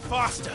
Faster!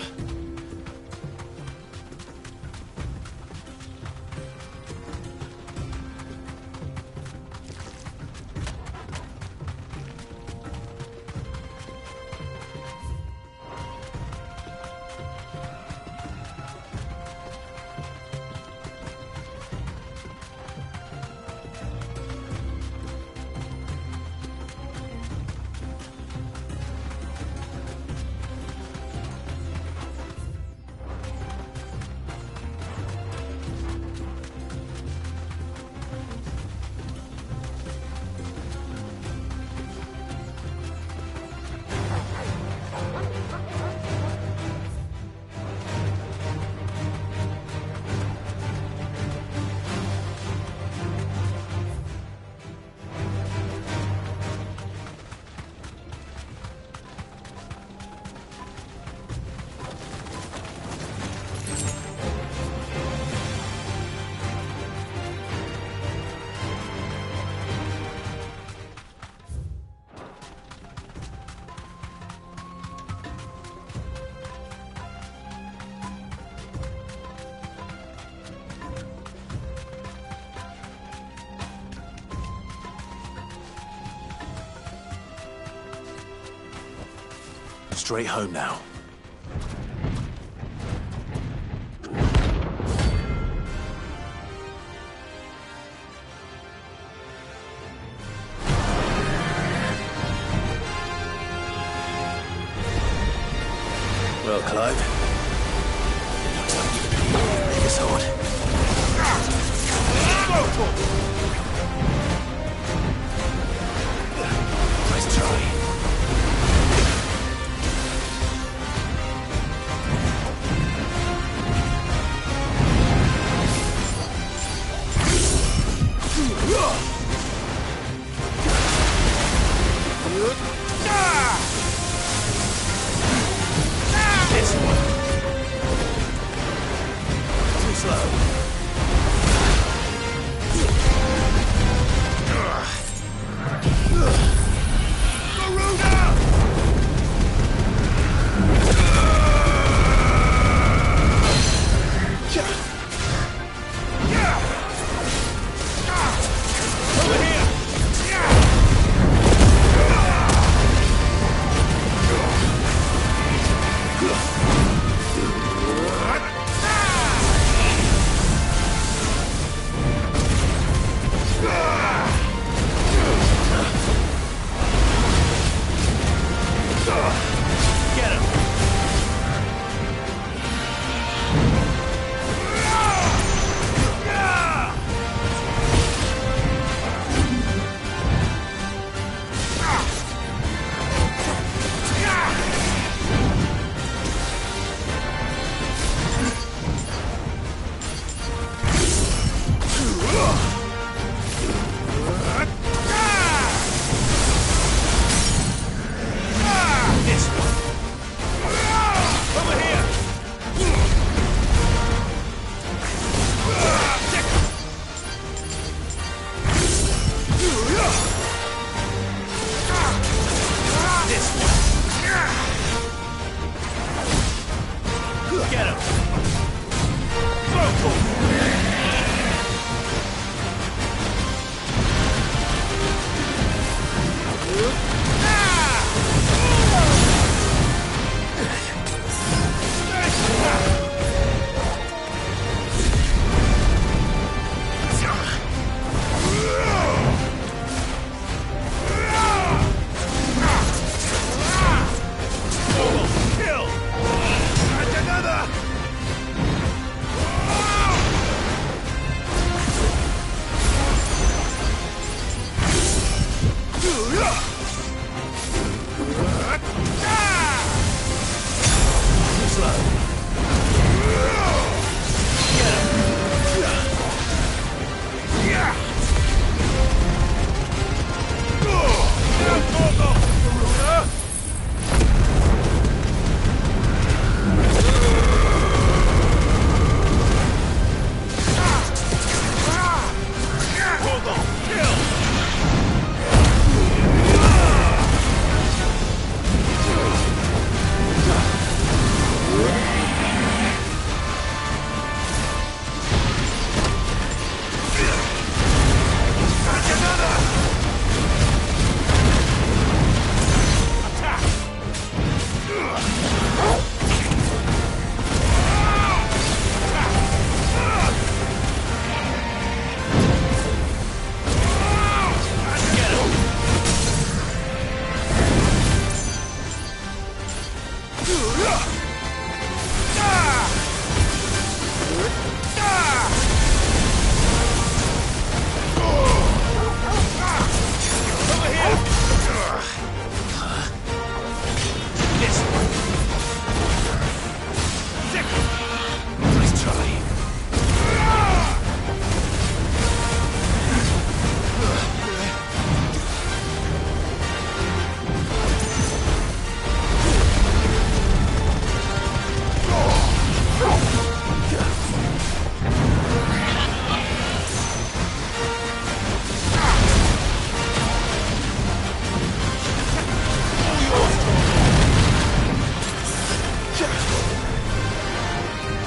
Straight home now. Well, Clive, looks like you could make us hard. Nice try. This one. Too slow.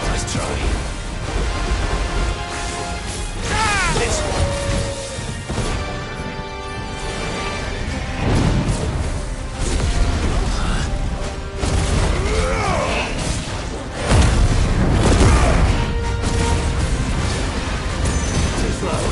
Nice try. Nice try. This one. Too slow.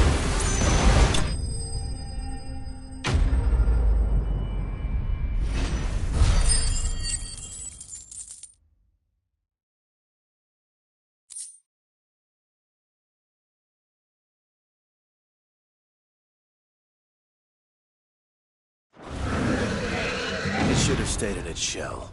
It should have stayed in its shell.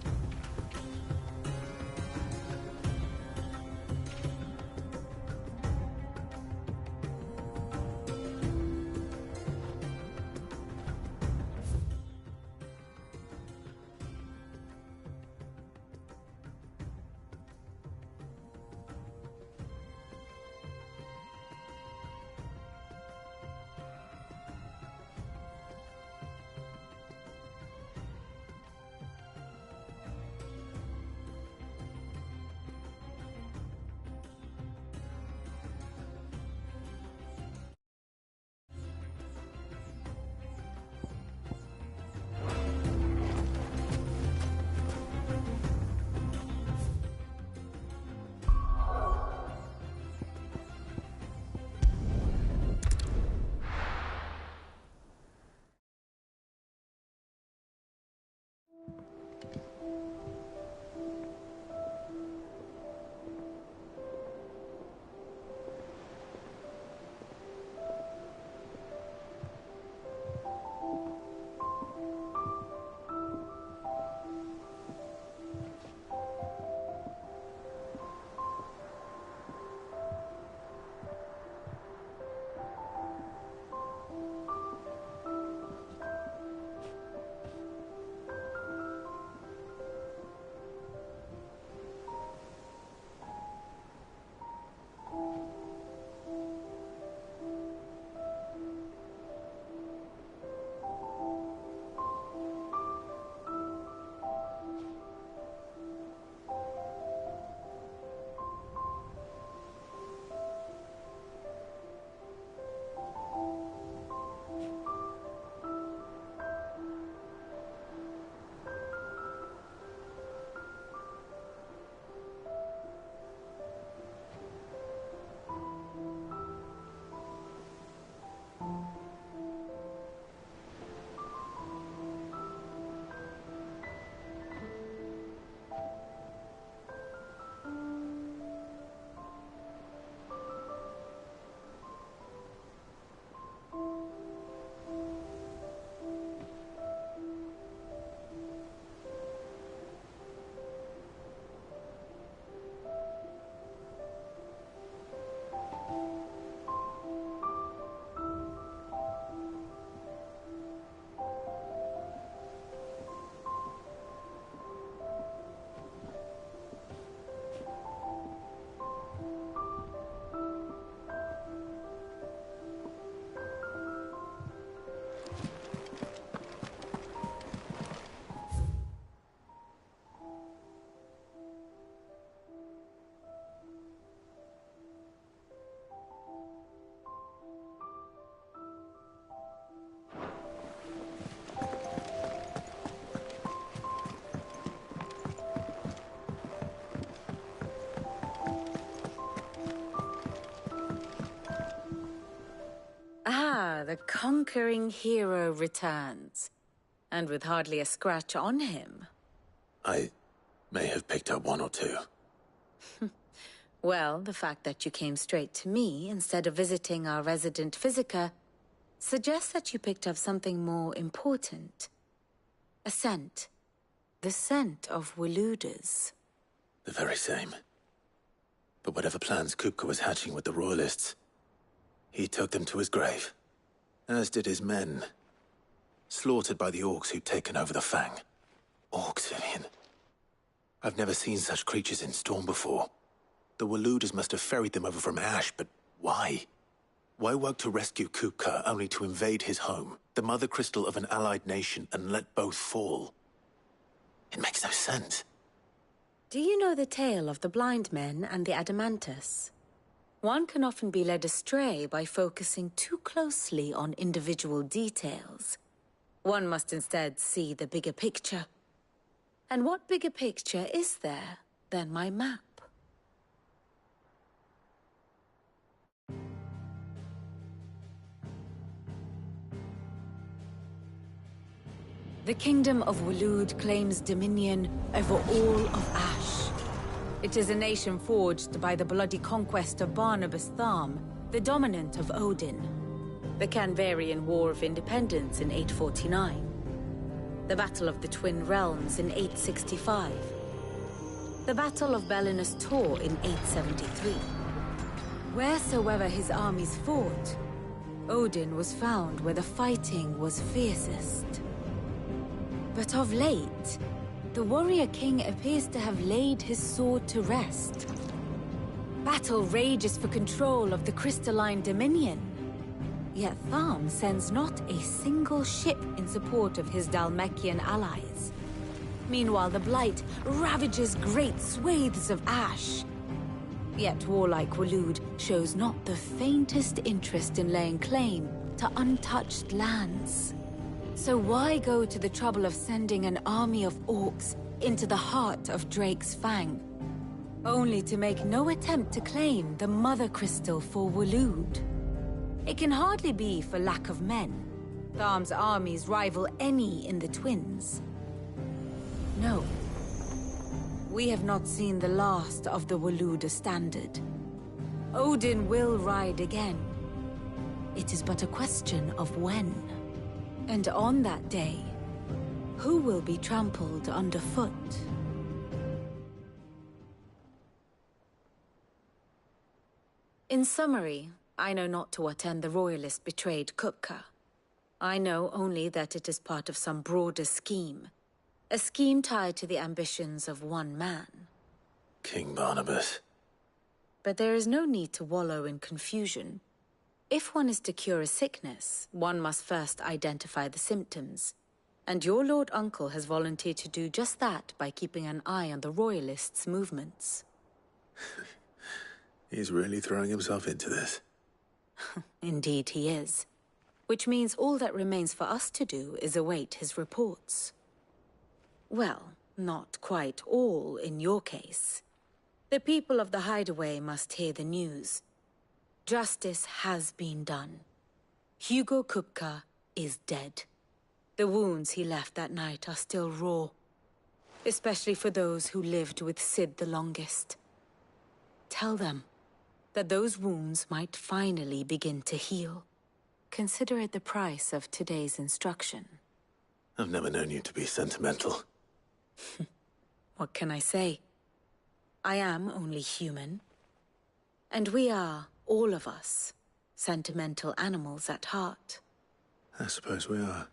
The conquering hero returns. And with hardly a scratch on him. I May have picked up one or two. Well, the fact that you came straight to me instead of visiting our resident Physica suggests that you picked up something more important. A scent. The scent of Waludas. The very same. But whatever plans Kupka was hatching with the Royalists, he took them to his grave. As did his men. Slaughtered by the Orcs who'd taken over the Fang. Orcs, Vivian. I've never seen such creatures in Storm before. The Waludas must have ferried them over from Ash, but why? Why work to rescue Kupka only to invade his home, the mother crystal of an allied nation, and let both fall? It makes no sense. Do you know the tale of the blind men and the Adamantus? One can often be led astray by focusing too closely on individual details. One must instead see the bigger picture. And what bigger picture is there than my map? The Kingdom of Waloed claims dominion over all of Ash. It is a nation forged by the bloody conquest of Barnabas Tharm, the dominant of Odin. The Canvarian War of Independence in 849. The Battle of the Twin Realms in 865. The Battle of Belinus Tor in 873. Wheresoever his armies fought, Odin was found where the fighting was fiercest. But of late, the warrior king appears to have laid his sword to rest. Battle rages for control of the crystalline dominion. Yet Tharm sends not a single ship in support of his Dhalmekian allies. Meanwhile, the Blight ravages great swathes of Ash. Yet warlike Waloed shows not the faintest interest in laying claim to untouched lands. So why go to the trouble of sending an army of orcs into the heart of Drake's Fang, only to make no attempt to claim the Mother Crystal for Waloed? It can hardly be for lack of men. Tharm's armies rival any in the Twins. No. We have not seen the last of the Waluda standard. Odin will ride again. It is but a question of when. And on that day, who will be trampled underfoot? In summary, I know not to what end the Royalists betrayed Kupka. I know only that it is part of some broader scheme. A scheme tied to the ambitions of one man. King Barnabas. But there is no need to wallow in confusion. If one is to cure a sickness, one must first identify the symptoms. And your Lord Uncle has volunteered to do just that by keeping an eye on the Royalists' movements. He's really throwing himself into this. Indeed he is. Which means all that remains for us to do is await his reports. Well, not quite all in your case. The people of the Hideaway must hear the news. Justice has been done. Hugo Kupka is dead. The wounds he left that night are still raw. Especially for those who lived with Sid the longest. Tell them that those wounds might finally begin to heal. Consider it the price of today's instruction. I've never known you to be sentimental. What can I say? I am only human. And we are, all of us, sentimental animals at heart. I suppose we are.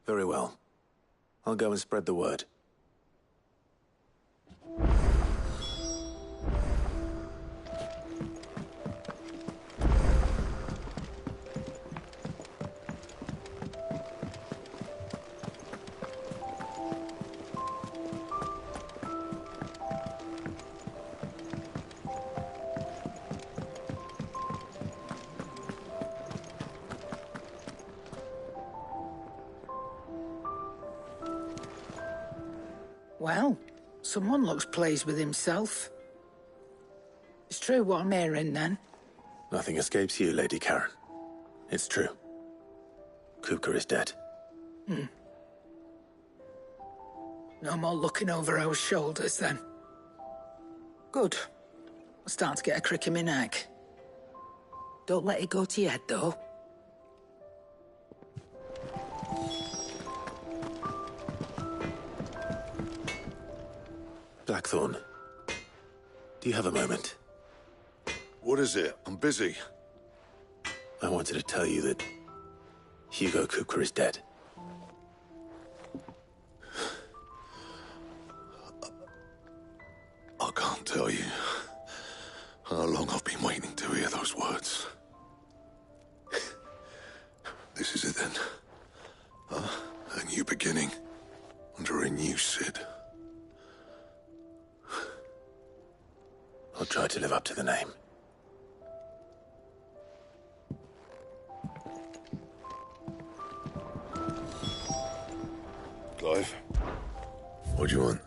Very well. I'll go and spread the word. Well, someone looks pleased with himself. It's true what I'm hearing, then. Nothing escapes you, Lady Karen. It's true. Kupka is dead. No more looking over our shoulders, then. Good. I'm starting to get a crick in my neck. Don't let it go to your head, though. Blackthorn, do you have a moment? What is it? I'm busy. I wanted to tell you that Hugo Kupka is dead. I can't tell you how long I've been waiting to hear those words. This is it then. A new beginning under a new Cid. I'll try to live up to the name. Clive, what do you want?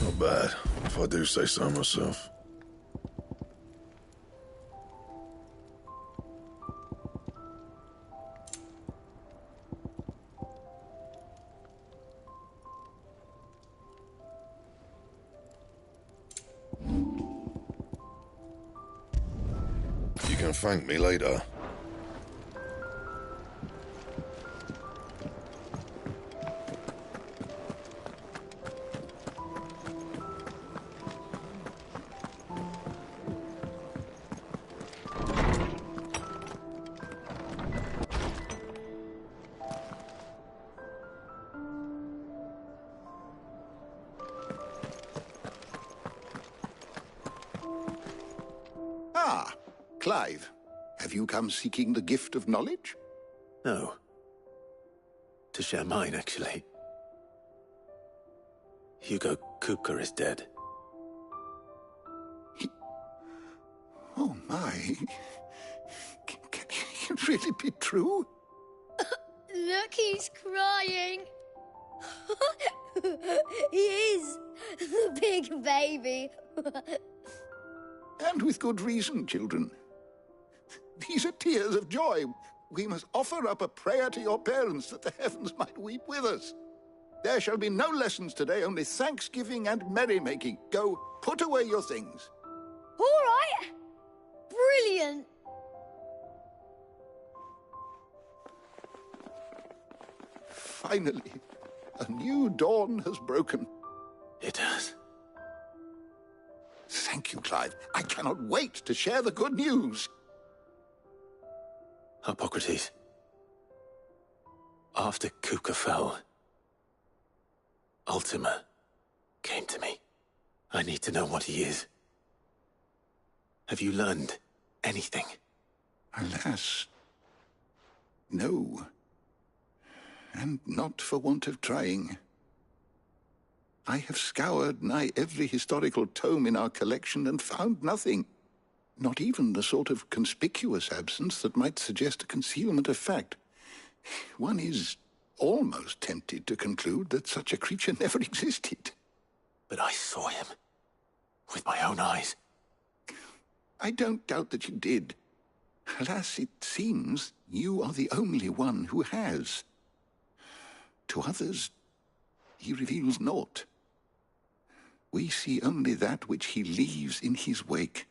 Not bad, if I do say so myself. You can thank me later. Ah, Clive. Have you come seeking the gift of knowledge? No. To share mine, actually. Hugo Kupka is dead. Oh, my. Can it really be true? Look, he's crying. He is. The big baby. And with good reason, children. These are tears of joy. We must offer up a prayer to your parents that the heavens might weep with us. There shall be no lessons today, only thanksgiving and merrymaking. Go, put away your things. All right. Brilliant. Finally, a new dawn has broken. It has. Thank you, Clive. I cannot wait to share the good news. Hippocrates. After Kupka fell, Ultima came to me. I need to know what he is. Have you learned anything? Alas, no. And not for want of trying. I have scoured nigh every historical tome in our collection and found nothing. Not even the sort of conspicuous absence that might suggest a concealment of fact. One is almost tempted to conclude that such a creature never existed. But I saw him. With my own eyes. I don't doubt that you did. Alas, it seems you are the only one who has. To others, he reveals naught. We see only that which he leaves in his wake,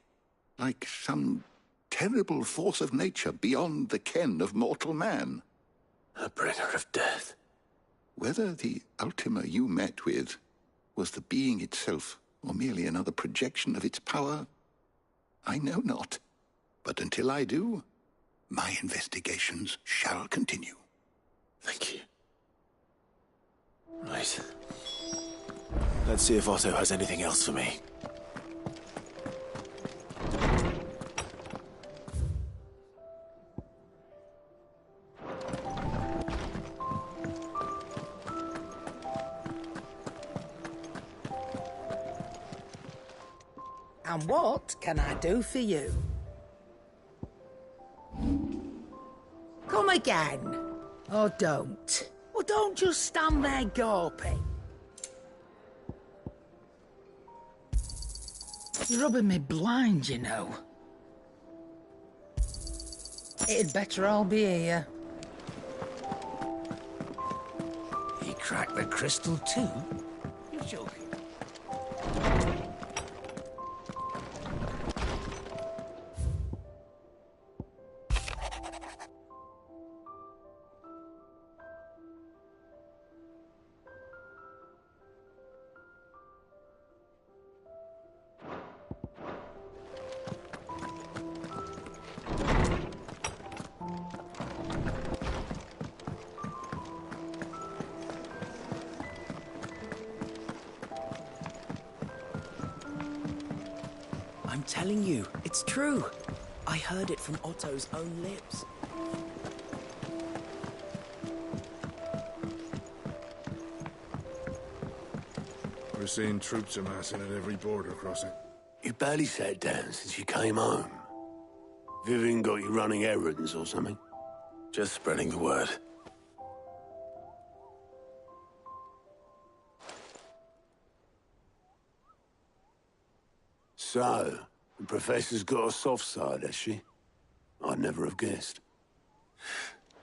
like some terrible force of nature beyond the ken of mortal man. A bringer of death. Whether the Ultima you met with was the being itself, or merely another projection of its power, I know not. But until I do, my investigations shall continue. Thank you. Right. Let's see if Otto has anything else for me. And what can I do for you? Come again. Or don't. don't just stand there gawping. You're rubbing me blind, you know. It'd better all be here. He cracked the crystal too? You're joking. I'm telling you, it's true. I heard it from Otto's own lips. We're seeing troops amassing at every border crossing. You barely sat down since you came home. Vivian got you running errands or something? Just spreading the word. So, the Professor's got a soft side, has she? I'd never have guessed.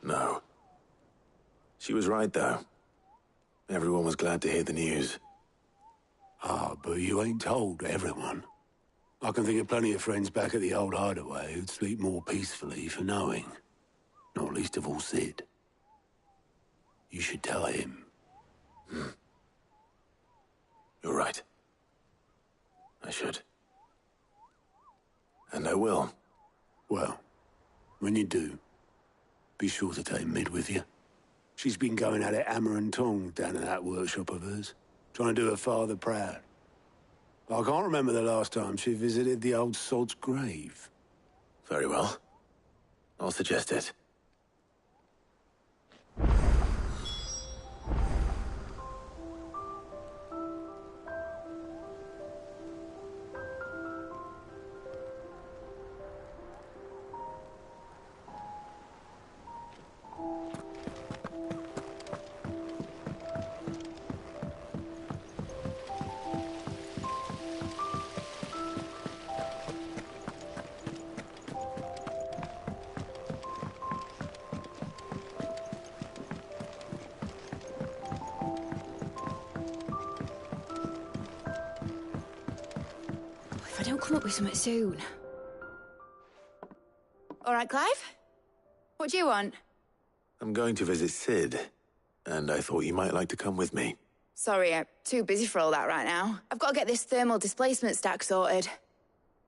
No. She was right, though. Everyone was glad to hear the news. Ah, but you ain't told everyone. I can think of plenty of friends back at the old hideaway who'd sleep more peacefully for knowing. Not least of all Sid. You should tell him. You're right. I should. And I will. Well, when you do, be sure to take Mid with you. She's been going at it hammer and tong down in that workshop of hers, trying to do her father proud. I can't remember the last time she visited the old sod's grave. Very well. I'll suggest it. If I don't come up with something soon. All right, Clive? What do you want? I'm going to visit Sid, and I thought you might like to come with me. Sorry, I'm too busy for all that right now. I've got to get this thermal displacement stack sorted.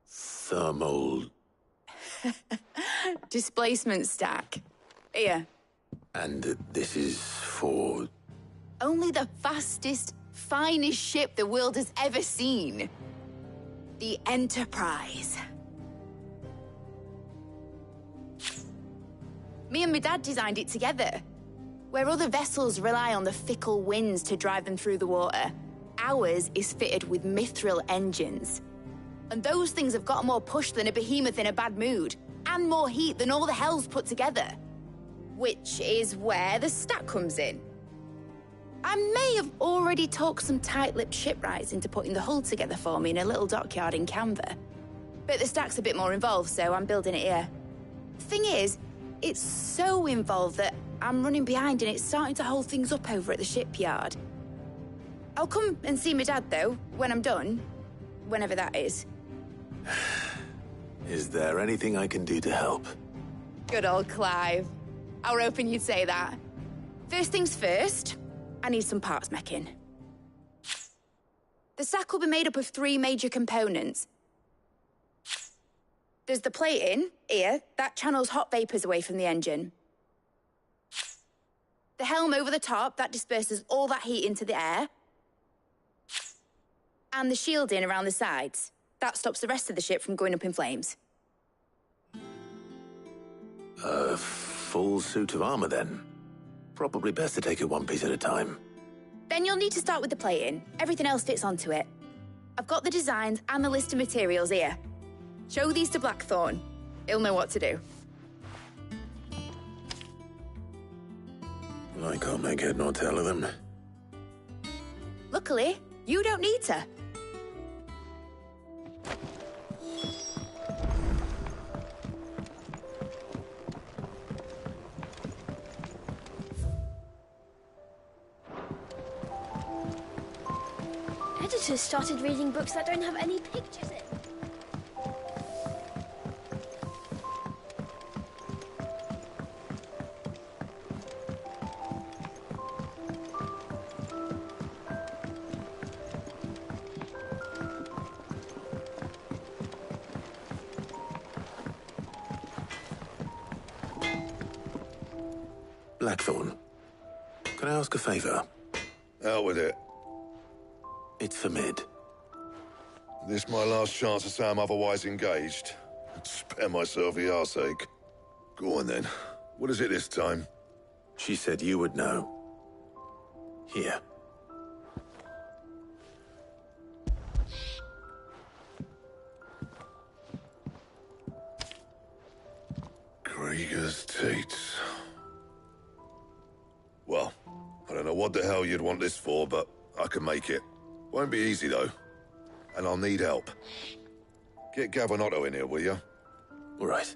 Thermal... Displacement stack. Here. And this is for... Only the fastest, finest ship the world has ever seen. The Enterprise. Me and my dad designed it together. Where other vessels rely on the fickle winds to drive them through the water, ours is fitted with mithril engines. And those things have got more push than a behemoth in a bad mood, and more heat than all the hells put together. Which is where the stack comes in. I may have already talked some tight-lipped shipwrights into putting the hull together for me in a little dockyard in Canva. But the stack's a bit more involved, so I'm building it here. Thing is, it's so involved that I'm running behind and it's starting to hold things up over at the shipyard. I'll come and see my dad, though, when I'm done. Whenever that is. Is there anything I can do to help? Good old Clive. I were hoping you'd say that. First things first, I need some parts meching. The stack will be made up of 3 major components. There's the plating, here, that channels hot vapors away from the engine. The helm over the top, that disperses all that heat into the air. And the shielding around the sides. That stops the rest of the ship from going up in flames. A full suit of armor, then. Probably best to take it one piece at a time. Then you'll need to start with the plating. Everything else fits onto it. I've got the designs and the list of materials here. Show these to Blackthorn. He'll know what to do. I can't make head nor tail of them. Luckily, you don't need to. Editors started reading books that don't have any pictures in. Blackthorn, can I ask a favor? Out with it. It's for Mid. This my last chance to say I'm otherwise engaged. Spare myself the arseache. Go on then. What is it this time? She said you would know. Here. Krieger's Teats. Well, I don't know what the hell you'd want this for, but I can make it. Won't be easy, though. And I'll need help. Get Gav and Otto in here, will you? All right.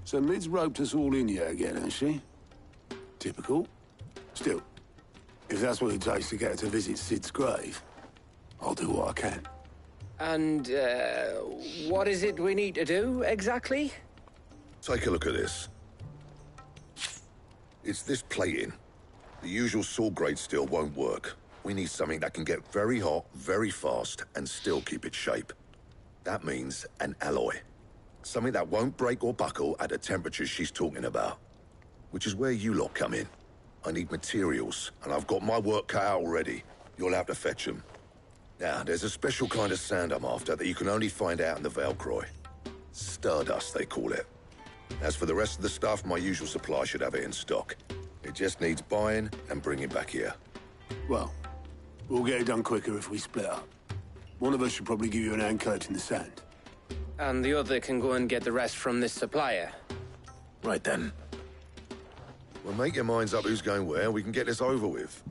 So Mid's roped us all in here again, hasn't she? Typical. Still, if that's what it takes to get her to visit Sid's grave, I'll do what I can. And, what is it we need to do, exactly? Take a look at this. It's this plating. The usual saw grade steel won't work. We need something that can get very hot, very fast, and still keep its shape. That means an alloy. Something that won't break or buckle at the temperatures she's talking about. Which is where you lot come in. I need materials, and I've got my work cut out already. You'll have to fetch them. Now, there's a special kind of sand I'm after that you can only find out in the Velcroy. Stardust, they call it. As for the rest of the stuff, my usual supply should have it in stock. It just needs buying and bringing back here. Well, we'll get it done quicker if we split up. One of us should probably give you an hand coat in the sand. And the other can go and get the rest from this supplier. Right then. Well, make your minds up who's going where, and we can get this over with.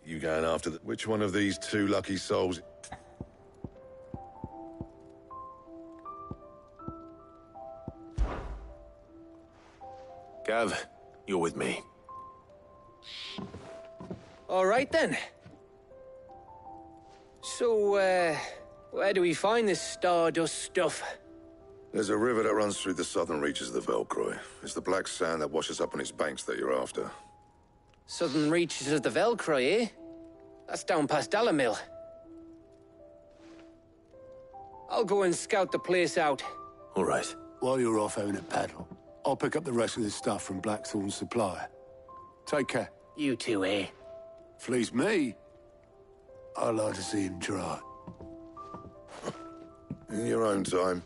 You going after which one of these two lucky souls? Gav, you're with me. All right, then. So, where do we find this Stardust stuff? There's a river that runs through the southern reaches of the Velcroy. It's the black sand that washes up on its banks that you're after. Southern reaches of the Velcroy, eh? That's down past Dalamil. I'll go and scout the place out. All right. While you're off having a paddle, I'll pick up the rest of the stuff from Blackthorn's supplier. Take care. You too, eh? Fleece me. I'd like to see him try. In your own time.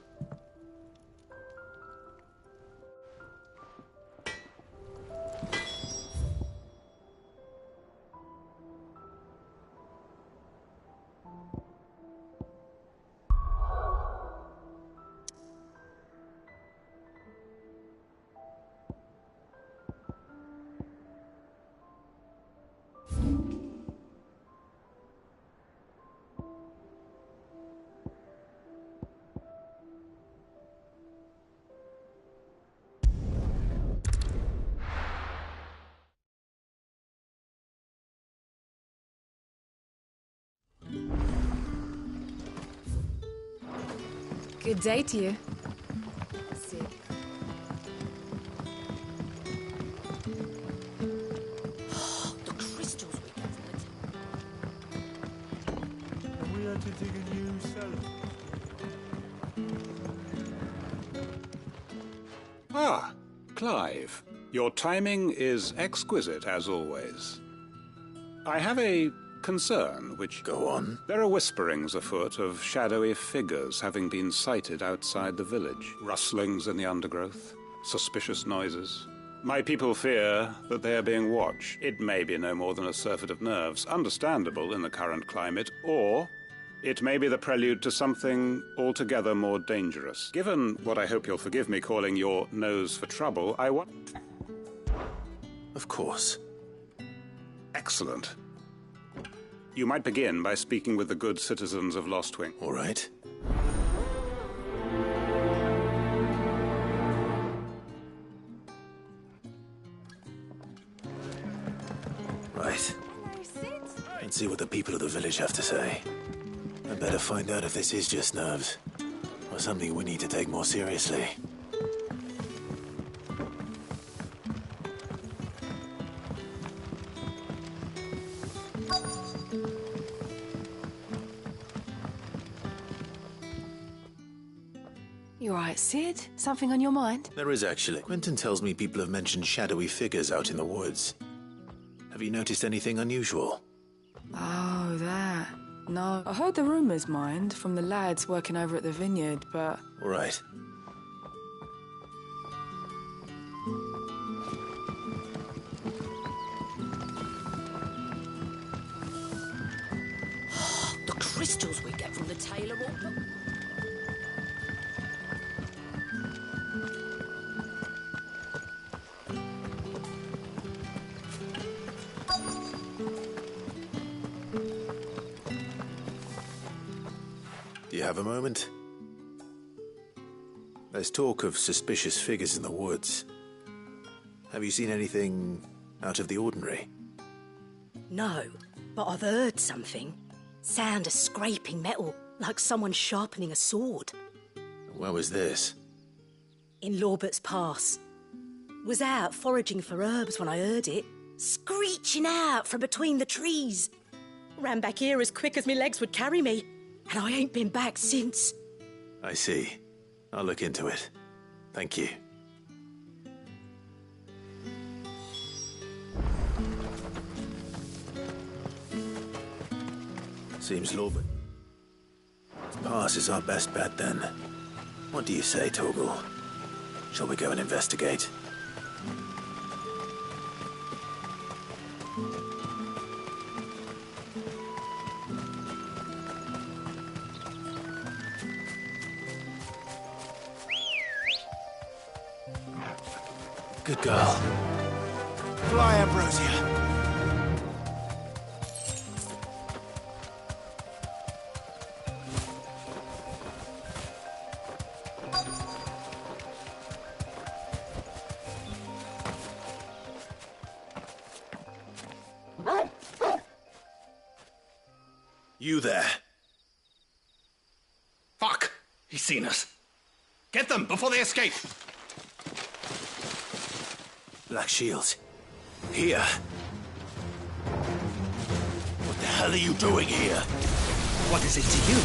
Good day to you. The crystals we get from it. We had to dig a new cellar. Ah, Clive. Your timing is exquisite, as always. I have a concern, which... Go on. There are whisperings afoot of shadowy figures having been sighted outside the village. Rustlings in the undergrowth, suspicious noises. My people fear that they are being watched. It may be no more than a surfeit of nerves, understandable in the current climate, or it may be the prelude to something altogether more dangerous. Given what I hope you'll forgive me calling your nose for trouble, I want... Of course. Excellent. You might begin by speaking with the good citizens of Lostwing. All right. Right. Let's see what the people of the village have to say. I better find out if this is just nerves, or something we need to take more seriously. You alright, Sid? Something on your mind? There is actually. Quentin tells me people have mentioned shadowy figures out in the woods. Have you noticed anything unusual? Oh, that. No. I heard the rumours, mind, from the lads working over at the vineyard, but... All right. The crystals we get from the tailor all... Do you have a moment? There's talk of suspicious figures in the woods. Have you seen anything out of the ordinary? No, but I've heard something. Sound of scraping metal, like someone sharpening a sword. Where was this? In Lorbert's Pass. Was out foraging for herbs when I heard it, screeching out from between the trees. Ran back here as quick as my legs would carry me, and I ain't been back since. I see. I'll look into it. Thank you. Seems Lorbert's Pass is our best bet, then. What do you say, Torgal? Shall we go and investigate? Good girl. Fly, Ambrosia. You there. Fuck! He's seen us. Get them before they escape! Black Shields. Here. What the hell are you doing here? What is it to you?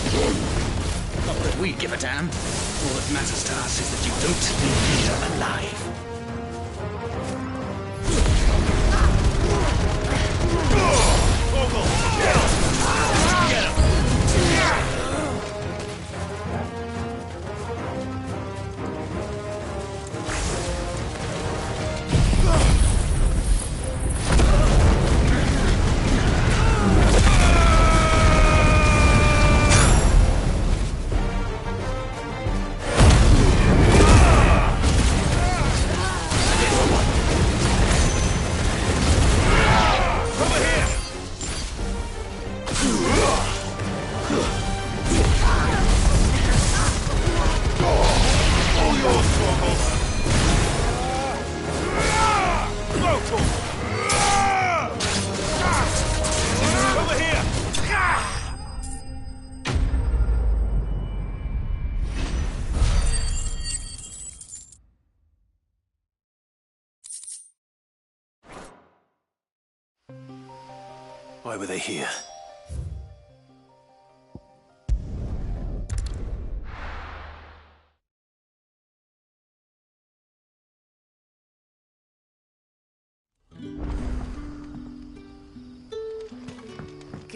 Not that we give a damn. All that matters to us is that you don't leave here alive. Get him! Why were they here?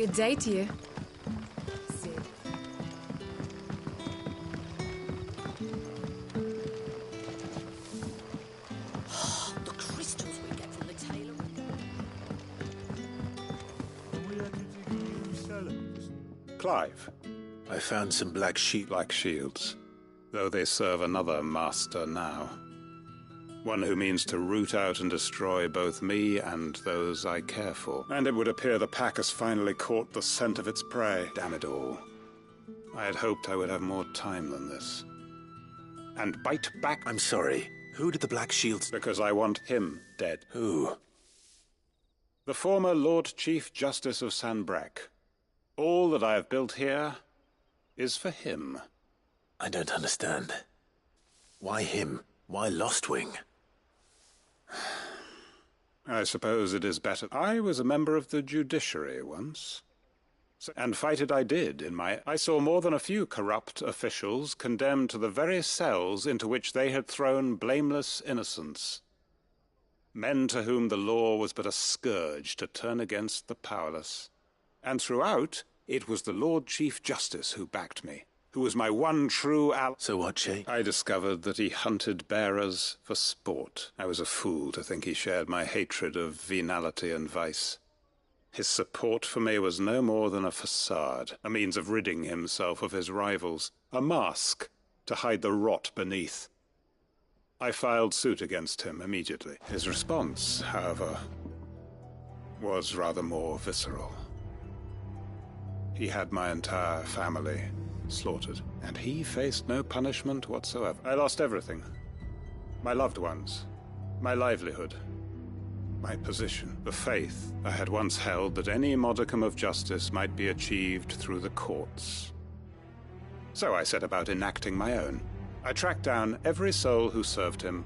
Good day to you. Sid. The crystals we get from the tailor. Clive. I found some black sheep. Black shields, though they serve another master now. One who means to root out and destroy both me and those I care for. And it would appear the pack has finally caught the scent of its prey. Damn it all. I had hoped I would have more time than this. And bite back. I'm sorry. Who did the Black Shields? Because I want him dead. Who? The former Lord Chief Justice of Sanbreque. All that I have built here is for him. I don't understand. Why him? Why Lostwing? I suppose it is better. I was a member of the judiciary once. And fight it I did in my... I saw more than a few corrupt officials condemned to the very cells into which they had thrown blameless innocents. Men to whom the law was but a scourge to turn against the powerless. And throughout, it was the Lord Chief Justice who backed me, who was my one true ally. So what, Shay? I discovered that he hunted bearers for sport. I was a fool to think he shared my hatred of venality and vice. His support for me was no more than a facade, a means of ridding himself of his rivals, a mask to hide the rot beneath. I filed suit against him immediately. His response, however, was rather more visceral. He had my entire family slaughtered, and he faced no punishment whatsoever. I lost everything. My loved ones, my livelihood, my position, the faith I had once held that any modicum of justice might be achieved through the courts. So I set about enacting my own. I tracked down every soul who served him,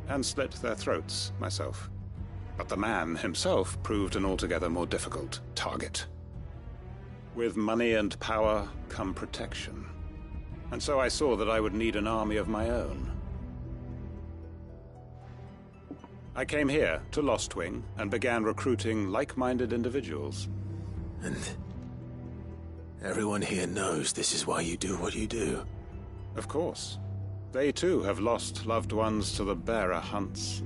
and slit their throats myself. But the man himself proved an altogether more difficult target. With money and power come protection. And so I saw that I would need an army of my own. I came here to Lostwing and began recruiting like-minded individuals. And everyone here knows this is why you do what you do. Of course. They too have lost loved ones to the bearer hunts.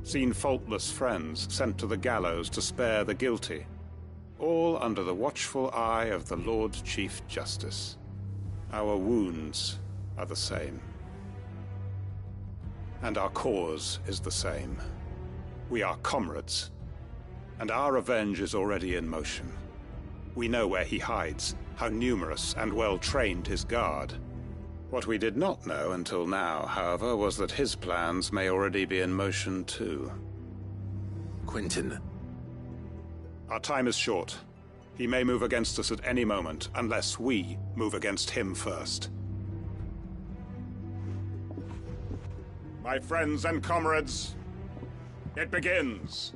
Seen faultless friends sent to the gallows to spare the guilty. All under the watchful eye of the Lord Chief Justice. Our wounds are the same. And our cause is the same. We are comrades, and our revenge is already in motion. We know where he hides, how numerous and well-trained his guard. What we did not know until now, however, was that his plans may already be in motion too. Quentin. Our time is short. He may move against us at any moment, unless we move against him first. My friends and comrades, it begins.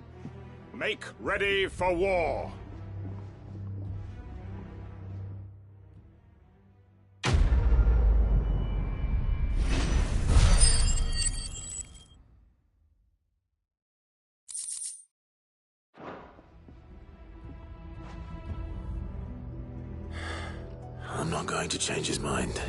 Make ready for war. I'm not going to change his mind.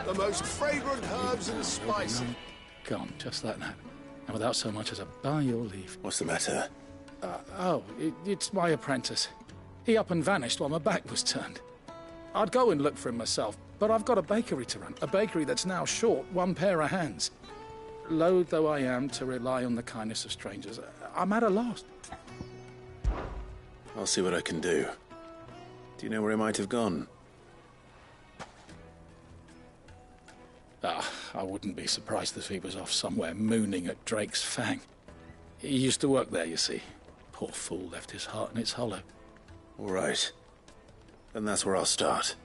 The most fragrant herbs and spices. Gone, just like that. And without so much as a by your leave. What's the matter? It's my apprentice. He up and vanished while my back was turned. I'd go and look for him myself, but I've got a bakery to run. A bakery that's now short one pair of hands. Loath though I am to rely on the kindness of strangers, I'm at a loss. I'll see what I can do. Do you know where he might have gone? I wouldn't be surprised if he was off somewhere mooning at Drake's Fang. He used to work there, you see. Poor fool left his heart in its hollow. All right. Then that's where I'll start.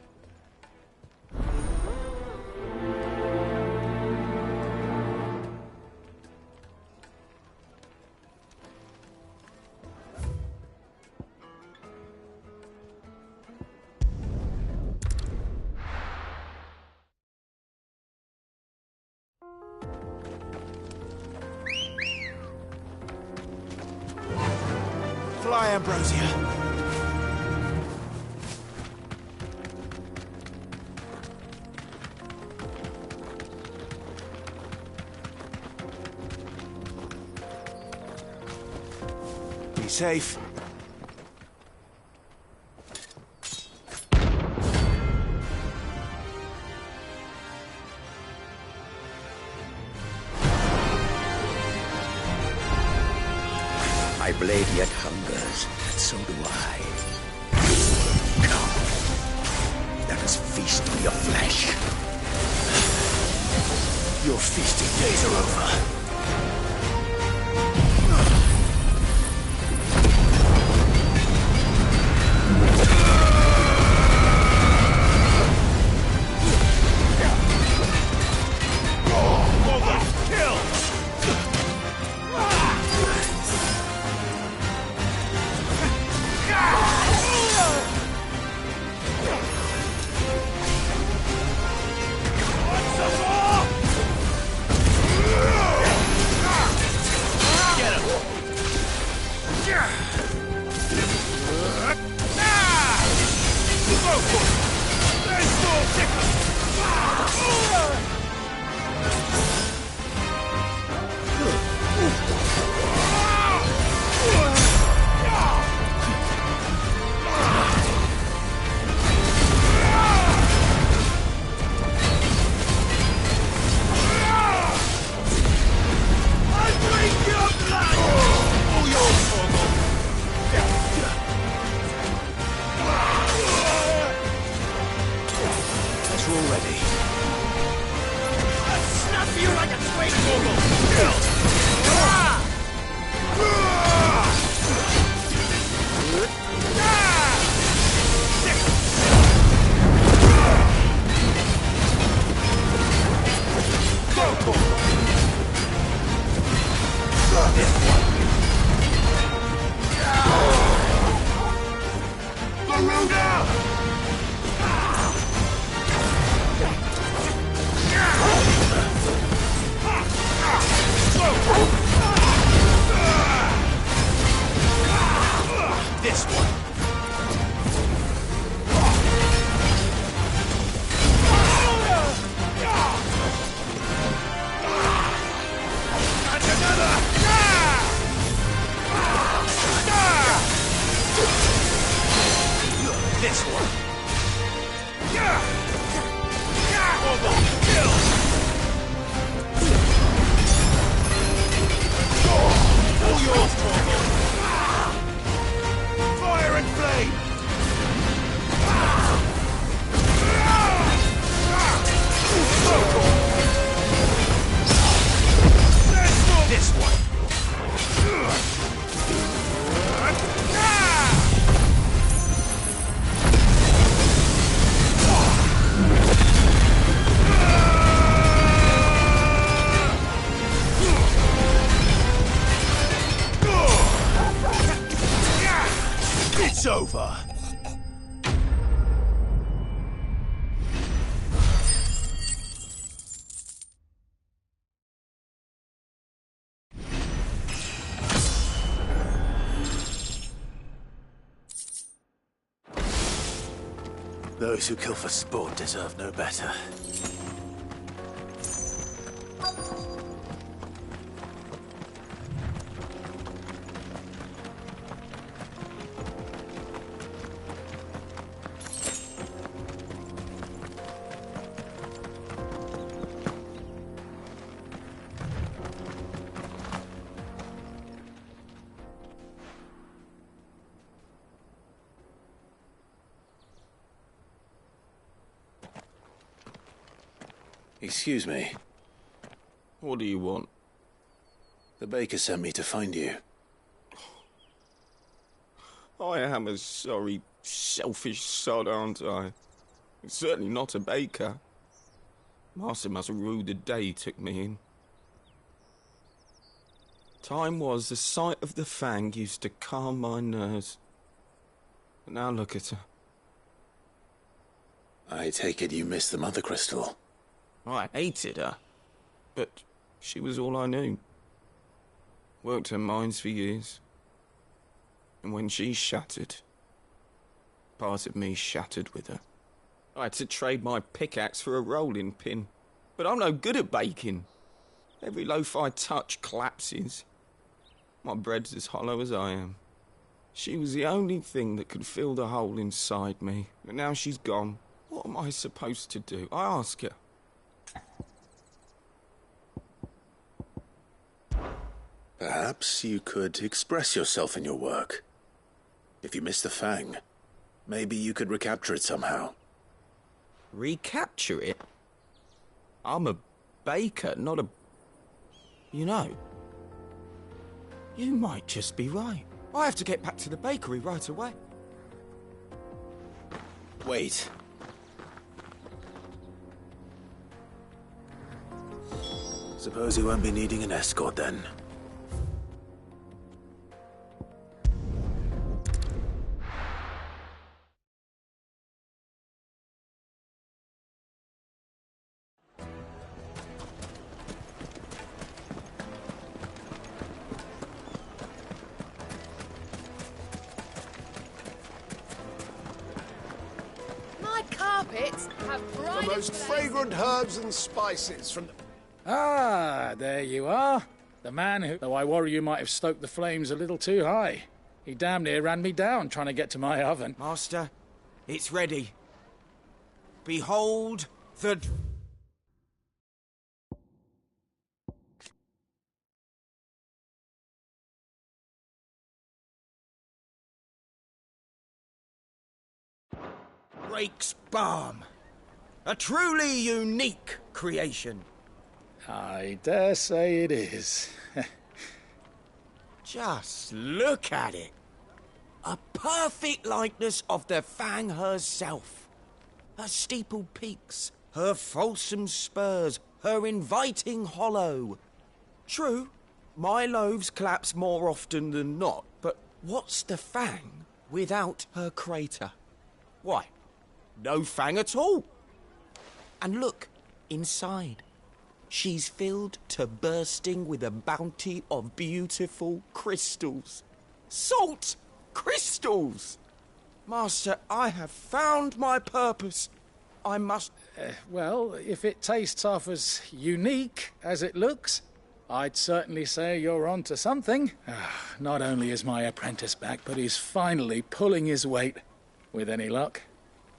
Fly, Ambrosia. Be safe. My blade yet hungers, and so do I. Come, let us feast on your flesh. Your feasting days are over. It's over. Those who kill for sport deserve no better. Excuse me. What do you want? The baker sent me to find you. I am a sorry, selfish sod, aren't I? Certainly not a baker. Master must have ruled the day he took me in. Time was the sight of the Fang used to calm my nerves. But now look at her. I take it you missed the Mother Crystal. I hated her, but she was all I knew. Worked her mines for years. And when she shattered, part of me shattered with her. I had to trade my pickaxe for a rolling pin. But I'm no good at baking. Every loaf I touch collapses. My bread's as hollow as I am. She was the only thing that could fill the hole inside me. But now she's gone. What am I supposed to do? I ask her. Perhaps you could express yourself in your work. If you miss the Fang, maybe you could recapture it somehow. Recapture it? I'm a baker, not a... You know, you might just be right. I have to get back to the bakery right away. Wait. Suppose you won't be needing an escort then. The most fragrant herbs and spices from the... Ah, there you are. The man who, though I worry you might have stoked the flames a little too high. He damn near ran me down trying to get to my oven. Master, it's ready. Behold the... Rake's Balm. A truly unique creation. I dare say it is. Just look at it. A perfect likeness of the Fang herself. Her steepled peaks, her fulsome spurs, her inviting hollow. True, my loaves collapse more often than not, but what's the Fang without her crater? Why, no Fang at all. And look, inside. She's filled to bursting with a bounty of beautiful crystals. Salt crystals! Master, I have found my purpose. I must... Well, if it tastes half as unique as it looks, I'd certainly say you're onto something. Not only is my apprentice back, but he's finally pulling his weight. With any luck,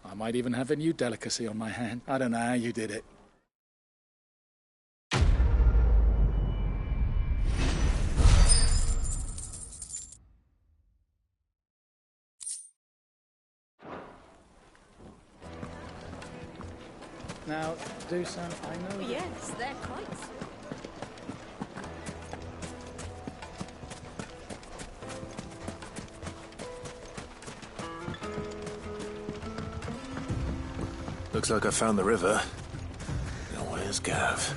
I might even have a new delicacy on my hand. I don't know how you did it. Now, Dusan, I know... Yes, they're quite... Looks like I found the river. Now where's Gav?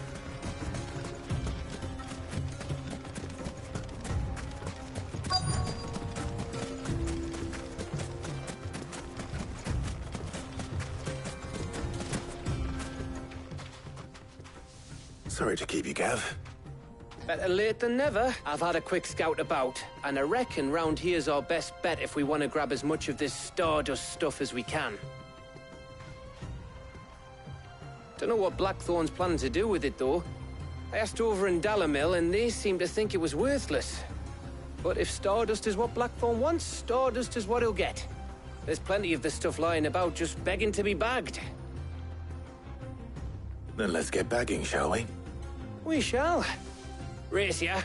Sorry to keep you, Gav. Better late than never. I've had a quick scout about, and I reckon round here's our best bet if we want to grab as much of this Stardust stuff as we can. Don't know what Blackthorn's planning to do with it, though. I asked over in Dalamil, and they seem to think it was worthless. But if Stardust is what Blackthorn wants, Stardust is what he'll get. There's plenty of this stuff lying about, just begging to be bagged. Then let's get bagging, shall we? We shall. Race ya.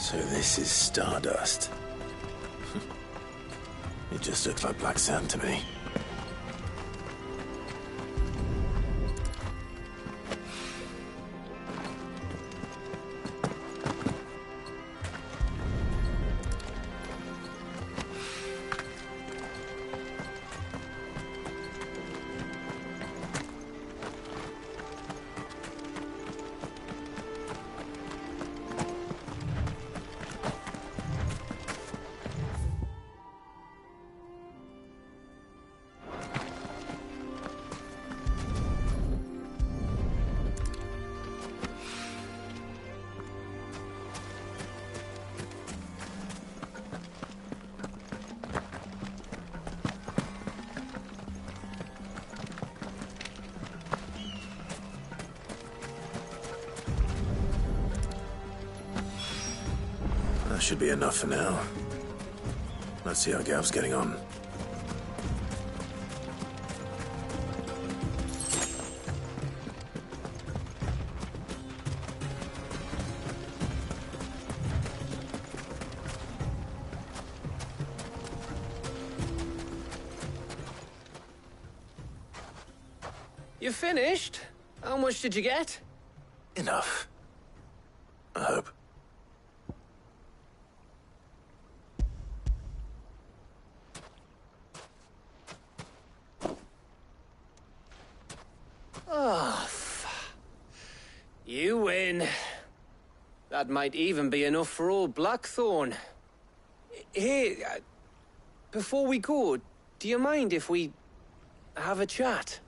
So this is Stardust. It just looks like black sand to me. That should be enough for now. Let's see how Gav's getting on. You finished? How much did you get? Enough. I hope. Oh, you win. That might even be enough for old Blackthorn. Hey, before we go, do you mind if we have a chat?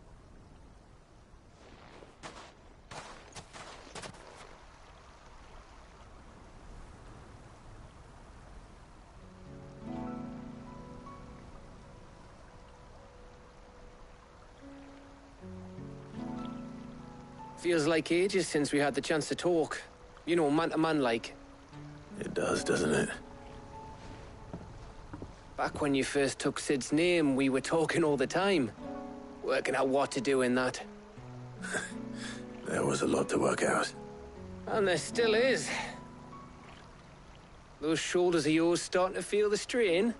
Feels like ages since we had the chance to talk. You know, man to man like. It does, doesn't it? Back when you first took Sid's name, we were talking all the time. Working out what to do in that. There was a lot to work out. And there still is. Those shoulders of yours starting to feel the strain.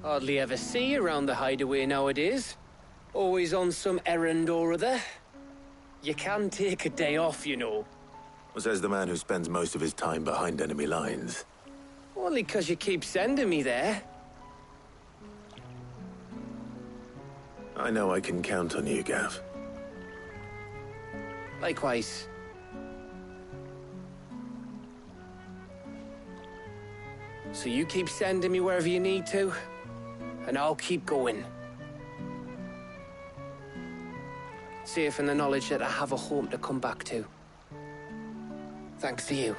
Hardly ever see you around the hideaway nowadays. Always on some errand or other. You can take a day off, you know. Says the man who spends most of his time behind enemy lines. Only 'cause you keep sending me there. I know I can count on you, Gav. Likewise. So you keep sending me wherever you need to, and I'll keep going. Safe in the knowledge that I have a home to come back to. Thanks to you.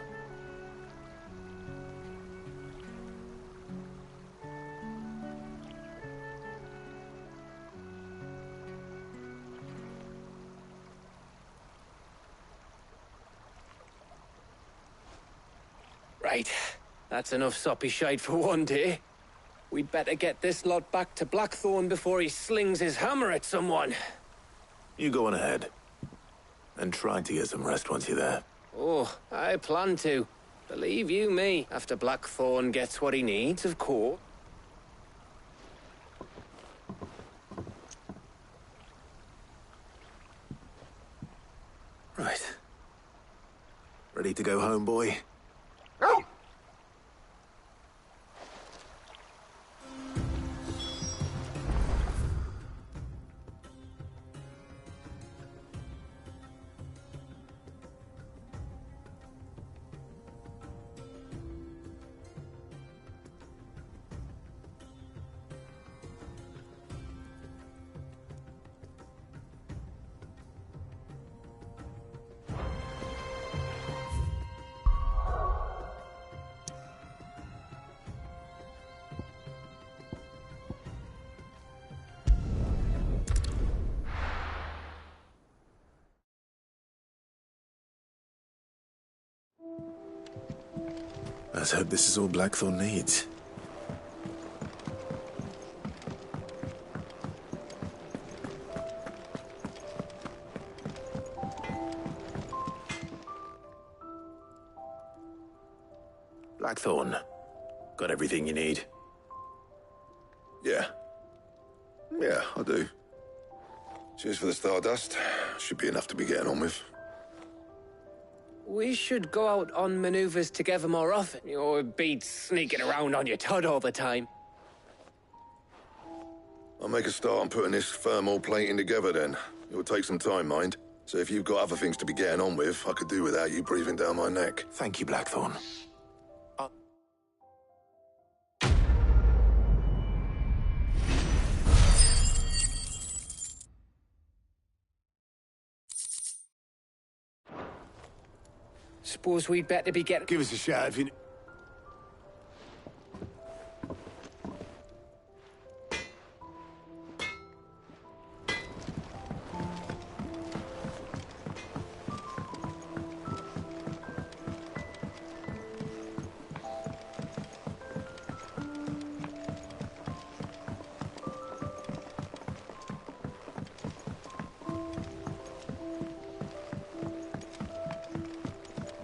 Right. That's enough soppy shite for one day. We'd better get this lot back to Blackthorn before he slings his hammer at someone. You go on ahead. And try to get some rest once you're there. Oh, I plan to. Believe you me, after Blackthorn gets what he needs, of course. Right. Ready to go home, boy? Let's hope this is all Blackthorn needs. Blackthorn, got everything you need? Yeah. Yeah, I do. Cheers for the Stardust. Should be enough to be getting on with. We should go out on maneuvers together more often. Or be sneaking around on your Todd all the time. I'll make a start on putting this thermal plating together then. It'll take some time, mind. So if you've got other things to be getting on with, I could do without you breathing down my neck. Thank you, Blackthorn. Suppose we'd better be getting... Give us a shout if you...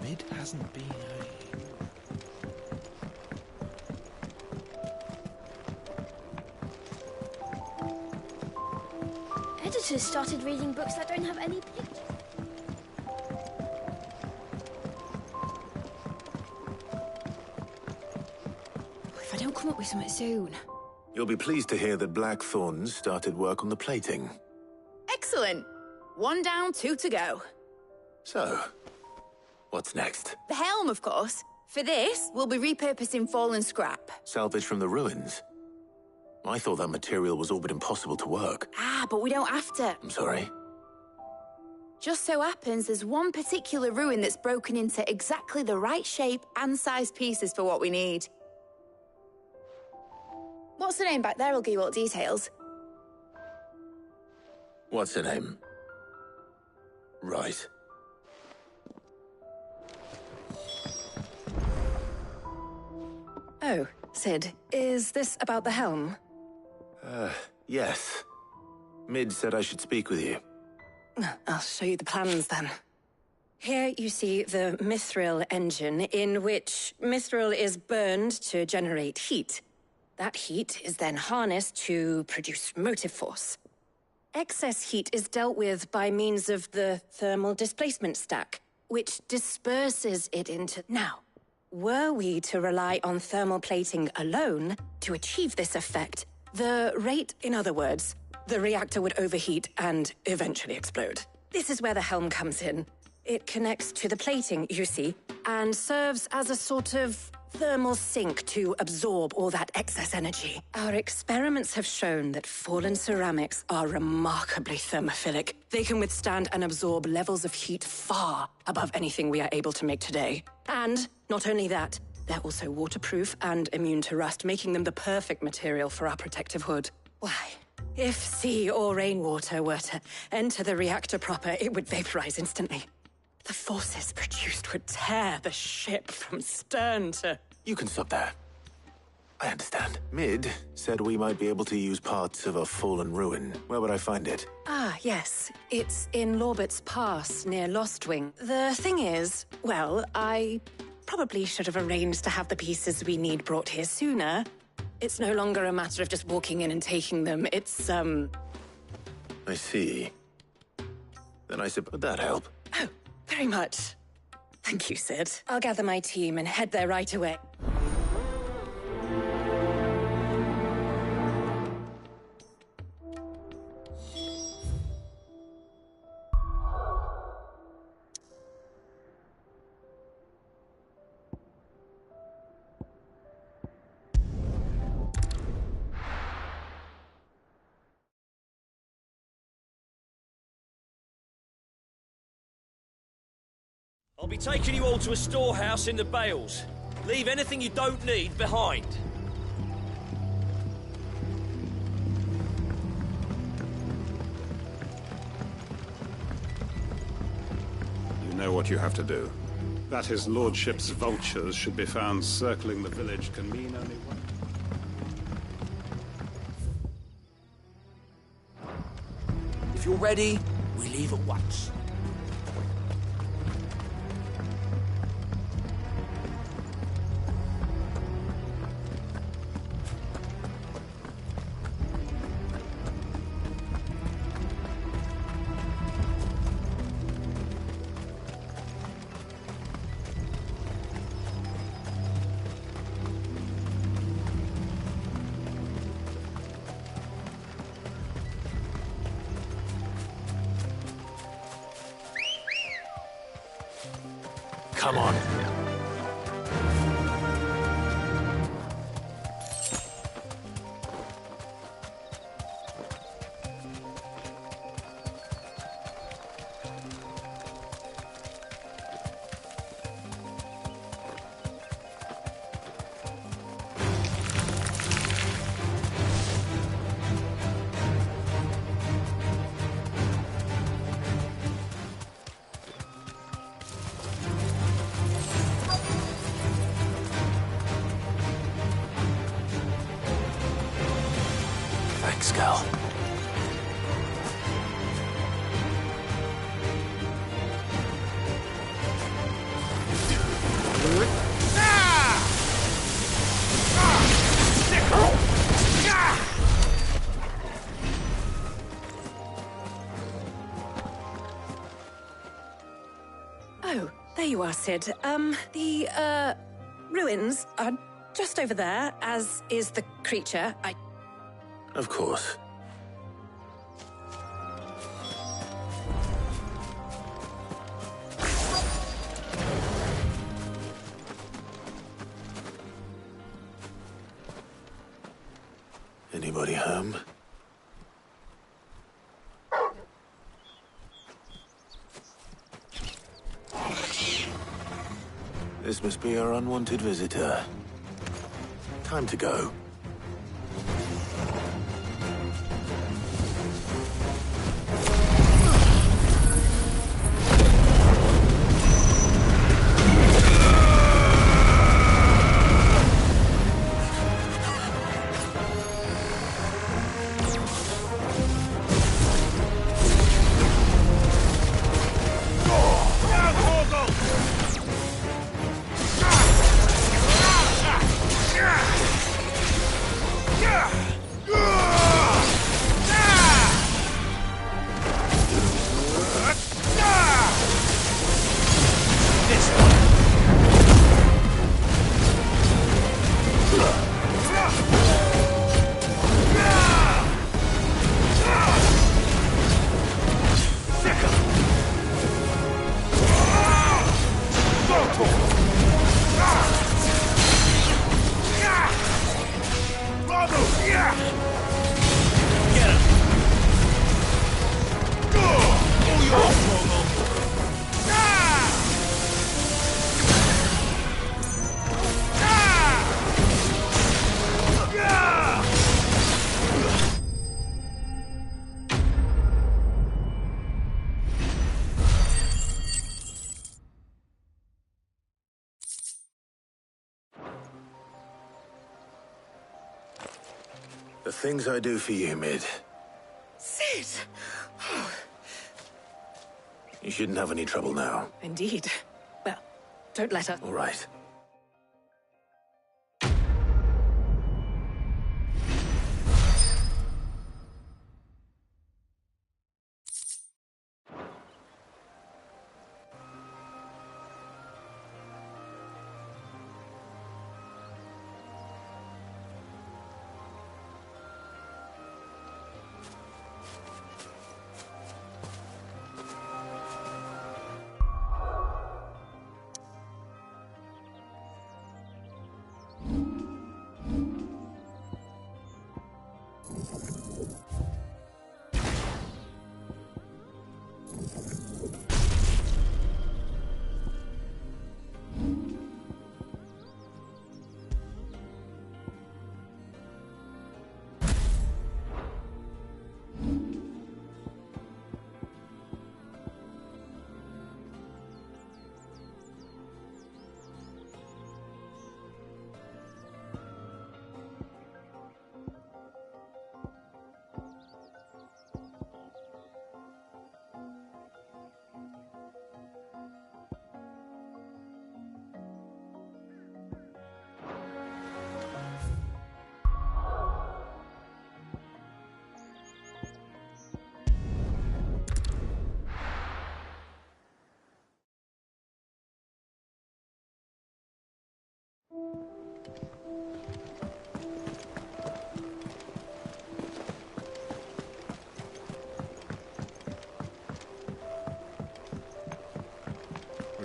Mid hasn't been Editors started reading books that don't have any pictures. If I don't come up with something soon. You'll be pleased to hear that Blackthorn started work on the plating. Excellent. 1 down, 2 to go. So, what's next? The helm, of course. For this, we'll be repurposing fallen scrap. Salvage from the ruins? I thought that material was all but impossible to work. Ah, but we don't have to. I'm sorry. Just so happens there's one particular ruin that's broken into exactly the right shape and size pieces for what we need. What's the name back there? I'll give you all the details. What's her name? Right. Oh, Sid, is this about the helm? Yes. Mid said I should speak with you. I'll show you the plans then. Here you see the Mithril engine, in which Mithril is burned to generate heat. That heat is then harnessed to produce motive force. Excess heat is dealt with by means of the thermal displacement stack, which disperses it into... Now, were we to rely on thermal plating alone to achieve this effect, the rate, in other words, the reactor would overheat and eventually explode. This is where the helm comes in. It connects to the plating, you see, and serves as a sort of thermal sink to absorb all that excess energy. Our experiments have shown that fallen ceramics are remarkably thermophilic. They can withstand and absorb levels of heat far above anything we are able to make today. And not only that, they're also waterproof and immune to rust, making them the perfect material for our protective hood. Why, if sea or rainwater were to enter the reactor proper, it would vaporize instantly. The forces produced would tear the ship from stern to... You can stop there. I understand. Mid said we might be able to use parts of a fallen ruin. Where would I find it? Ah, yes. It's in Lorbert's Pass, near Lostwing. The thing is, well, I probably should have arranged to have the pieces we need brought here sooner. It's no longer a matter of just walking in and taking them. It's, I see. Then I suppose that'd help. Oh, very much. Thank you, Sid. I'll gather my team and head there right away. I'll be taking you all to a storehouse in the Bales. Leave anything you don't need behind. You know what you have to do. That his lordship's vultures should be found circling the village can mean only one. If you're ready, we leave at once. Come on. Thanks, Cal. Oh, there you are, Sid. The ruins are just over there, as is the creature. Of course. Anybody home? This must be our unwanted visitor. Time to go. The things I do for you, Mid. Sid! You shouldn't have any trouble now. Indeed. Well, don't let her. All right.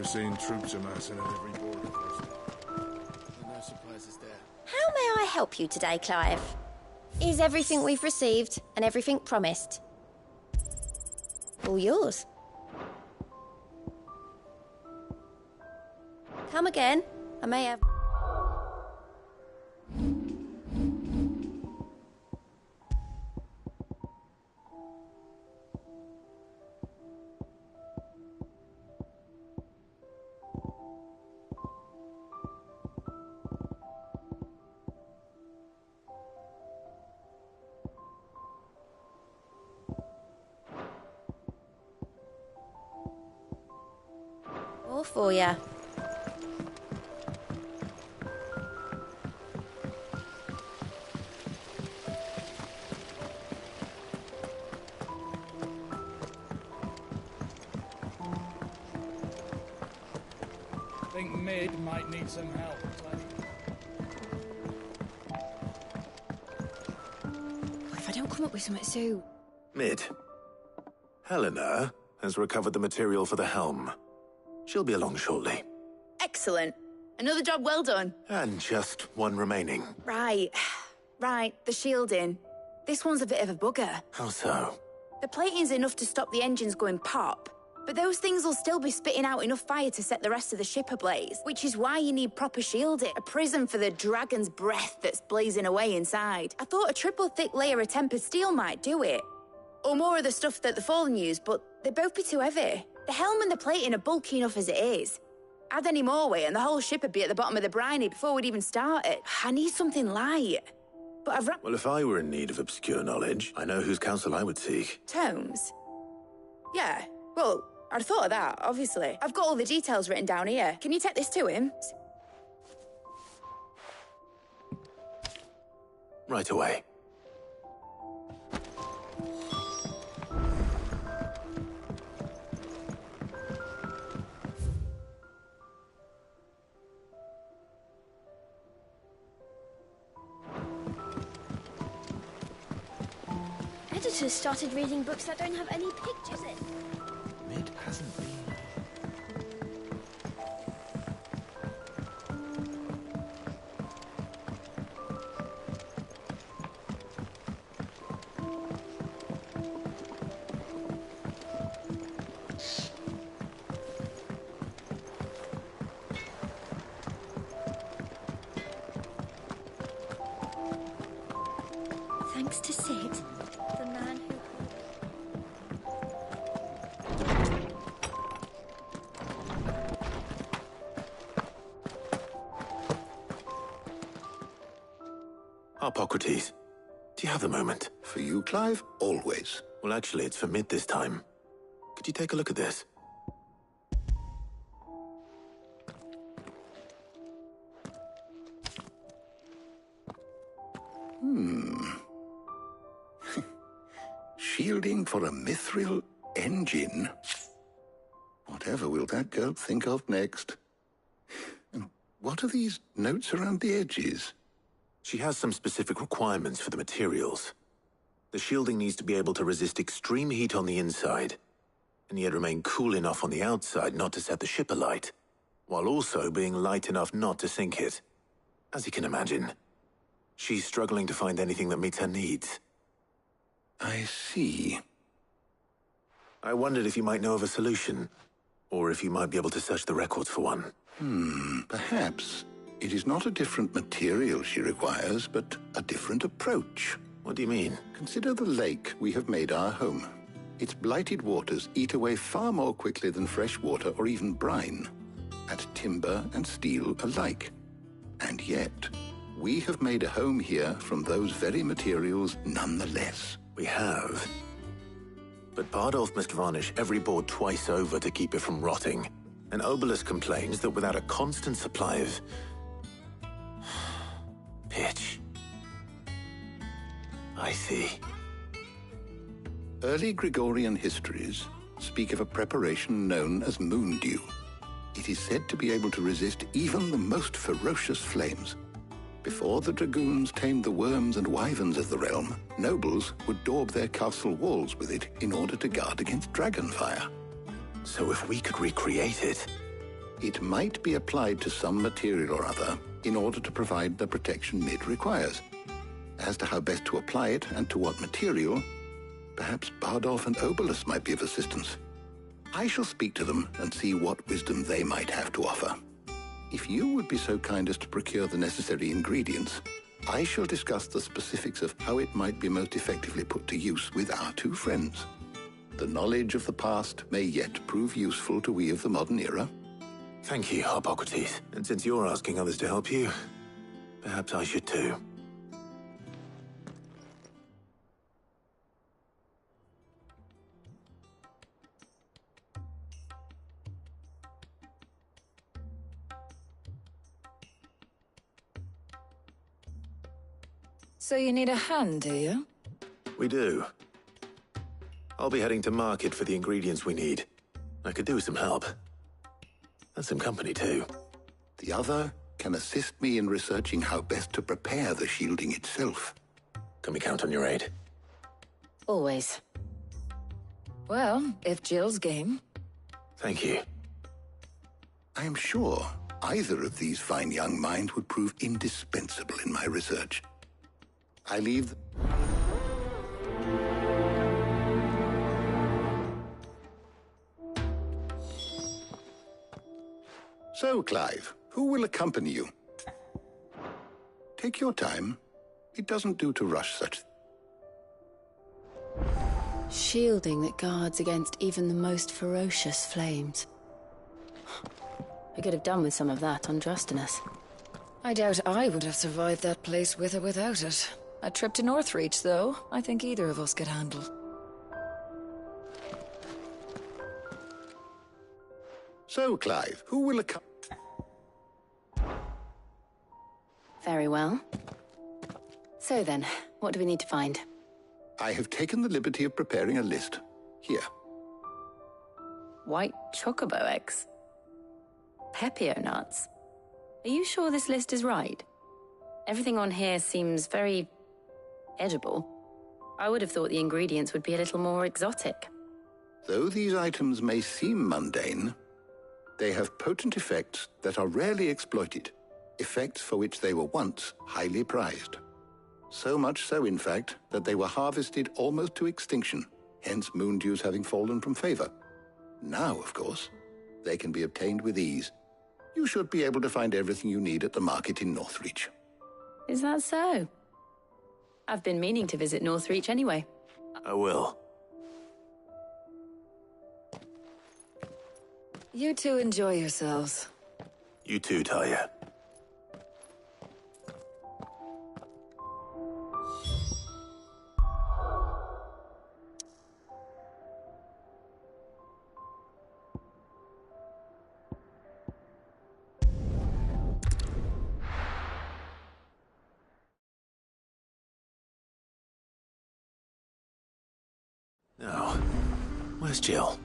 We're seeing troops amassing at every border post. No surprises there. How may I help you today, Clive? Is everything we've received and everything promised? All yours. Come again. I may have... All for ya. Think Mid might need some help. If I don't come up with something soon. Mid. Helena has recovered the material for the helm. She'll be along shortly. Excellent. Another job well done. And just one remaining. Right. Right, the shielding. This one's a bit of a bugger. How so? The plating's enough to stop the engines going pop, but those things will still be spitting out enough fire to set the rest of the ship ablaze, which is why you need proper shielding. A prism for the dragon's breath that's blazing away inside. I thought a triple thick layer of tempered steel might do it. Or more of the stuff that the Fallen use, but they'd both be too heavy. The helm and the plating are bulky enough as it is. Add any more weight and the whole ship would be at the bottom of the briny before we'd even started. I need something light. But I've Well, if I were in need of obscure knowledge, I know whose counsel I would seek. Tomes? Yeah, well, I'd thought of that, obviously. I've got all the details written down here. Can you take this to him? Right away. Editors started reading books that don't have any pictures in. Mid hasn't been. Thanks to Sid, the man who... Harpocrates, do you have the moment? For you, Clive? Always. Well, actually, it's for Mid this time. Could you take a look at this? Shielding for a mithril engine? Whatever will that girl think of next? And what are these notes around the edges? She has some specific requirements for the materials. The shielding needs to be able to resist extreme heat on the inside, and yet remain cool enough on the outside not to set the ship alight, while also being light enough not to sink it. As you can imagine, she's struggling to find anything that meets her needs. I see. I wondered if you might know of a solution, or if you might be able to search the records for one. Perhaps. It is not a different material she requires, but a different approach. What do you mean? Consider the lake we have made our home. Its blighted waters eat away far more quickly than fresh water or even brine, at timber and steel alike. And yet, we have made a home here from those very materials nonetheless. We have. But Bardolph must varnish every board twice over to keep it from rotting. And Obelus complains that without a constant supply of... pitch. I see. Early Gregorian histories speak of a preparation known as moon dew. It is said to be able to resist even the most ferocious flames. Before the dragoons tamed the worms and wyverns of the realm, nobles would daub their castle walls with it in order to guard against dragon fire. So if we could recreate it, It might be applied to some material or other in order to provide the protection Mid requires. As to how best to apply it and to what material, perhaps Bardolph and Obolus might be of assistance. I shall speak to them and see what wisdom they might have to offer. If you would be so kind as to procure the necessary ingredients, I shall discuss the specifics of how it might be most effectively put to use with our two friends. The knowledge of the past may yet prove useful to we of the modern era. Thank you, Harpocrates. And since you're asking others to help you, perhaps I should too. So you need a hand, do you? We do. I'll be heading to market for the ingredients we need. I could do with some help. And some company, too. The other can assist me in researching how best to prepare the shielding itself. Can we count on your aid? Always. Well, if Jill's game. Thank you. I am sure either of these fine young minds would prove indispensable in my research. I leave... So, Clive, who will accompany you? Take your time. It doesn't do to rush such... Shielding that guards against even the most ferocious flames. I could have done with some of that on Drustinus. I doubt I would have survived that place with or without it. A trip to Northreach, though, I think either of us could handle. So, Clive, who will accompany... Very well. So then, what do we need to find? I have taken the liberty of preparing a list. Here. White chocobo eggs. Pepio nuts. Are you sure this list is right? Everything on here seems very... edible. I would have thought the ingredients would be a little more exotic. Though these items may seem mundane, they have potent effects that are rarely exploited, effects for which they were once highly prized. So much so, in fact, that they were harvested almost to extinction, hence moondews having fallen from favor. Now, of course, they can be obtained with ease. You should be able to find everything you need at the market in Northreach. Is that so? I've been meaning to visit Northreach anyway. I will. You two enjoy yourselves. You too, Talia. Now, where's Jill?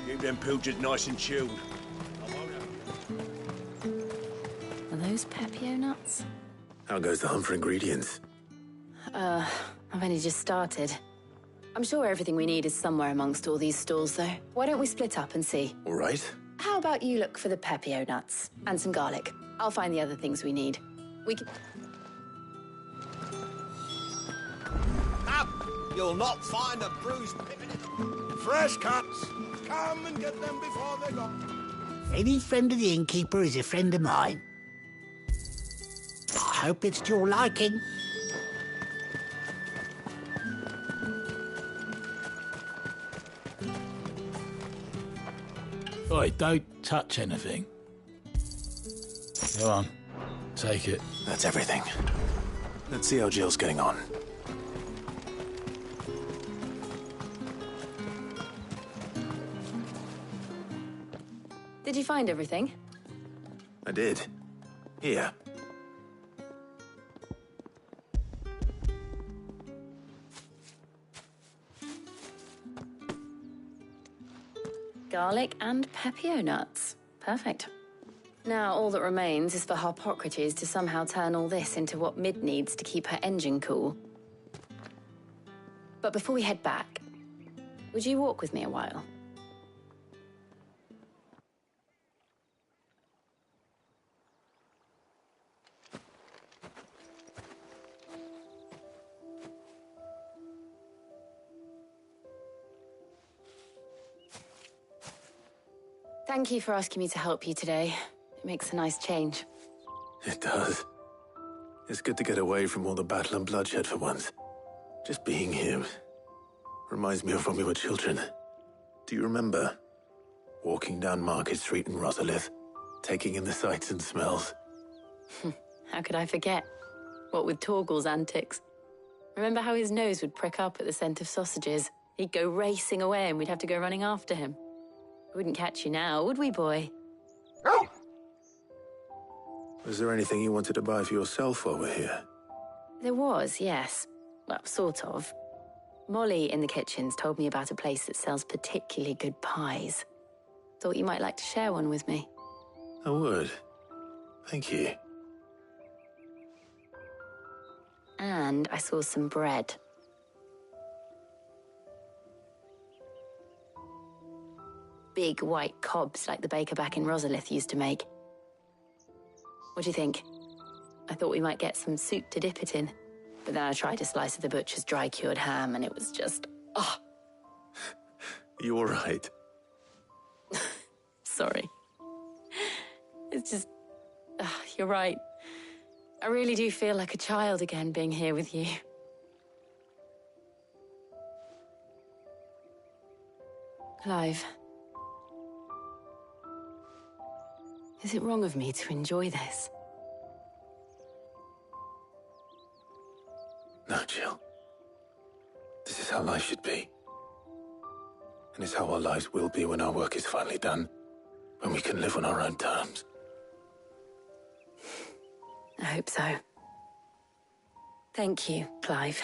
Keep them pilchards nice and chilled. Are those Pepio nuts? How goes the hunt for ingredients? I've only just started. I'm sure everything we need is somewhere amongst all these stalls, though. Why don't we split up and see? All right. How about you look for the Pepio nuts and some garlic? I'll find the other things we need. We can... Up! You'll not find a bruised pippin in... Fresh cuts! Come and get them before they're gone. Any friend of the innkeeper is a friend of mine. I hope it's to your liking. Oi, don't touch anything. Go on, take it. That's everything. Let's see how Jill's getting on. Did you find everything? I did. Here. Garlic and Pepio nuts. Perfect. Now all that remains is for Harpocrates to somehow turn all this into what Mid needs to keep her engine cool. But before we head back, Would you walk with me a while? Thank you for asking me to help you today. It makes a nice change. It does. It's good to get away from all the battle and bloodshed for once. Just being here reminds me of when we were children. Do you remember? Walking down Market Street in Rosalith, taking in the sights and smells. How could I forget? What with Torgal's antics. Remember how his nose would prick up at the scent of sausages? He'd go racing away and we'd have to go running after him. We wouldn't catch you now, would we, boy? Was there anything you wanted to buy for yourself while we're here? There was, yes. Well, sort of. Molly in the kitchens told me about a place that sells particularly good pies. Thought you might like to share one with me. I would. Thank you. And I saw some bread. Big white cobs like the baker back in Rosalith used to make. What do you think? I thought we might get some soup to dip it in. But then I tried a slice of the butcher's dry-cured ham and it was just... oh. You all right? Sorry. It's just... you're right. I really do feel like a child again being here with you. Clive. Is it wrong of me to enjoy this? No, Jill. This is how life should be. And it's how our lives will be when our work is finally done. When we can live on our own terms. I hope so. Thank you, Clive.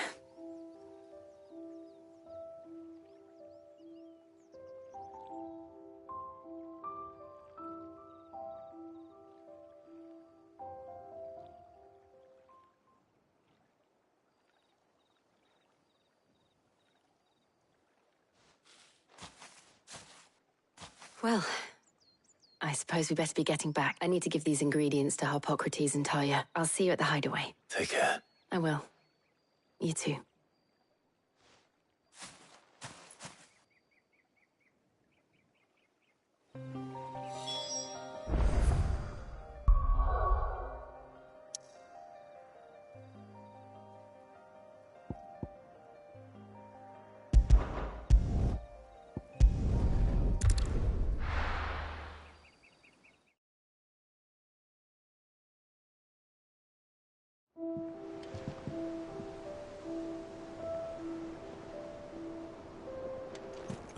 Well, I suppose we better be getting back. I need to give these ingredients to Harpocrates and Talia. I'll see you at the hideaway. Take care. I will. You too.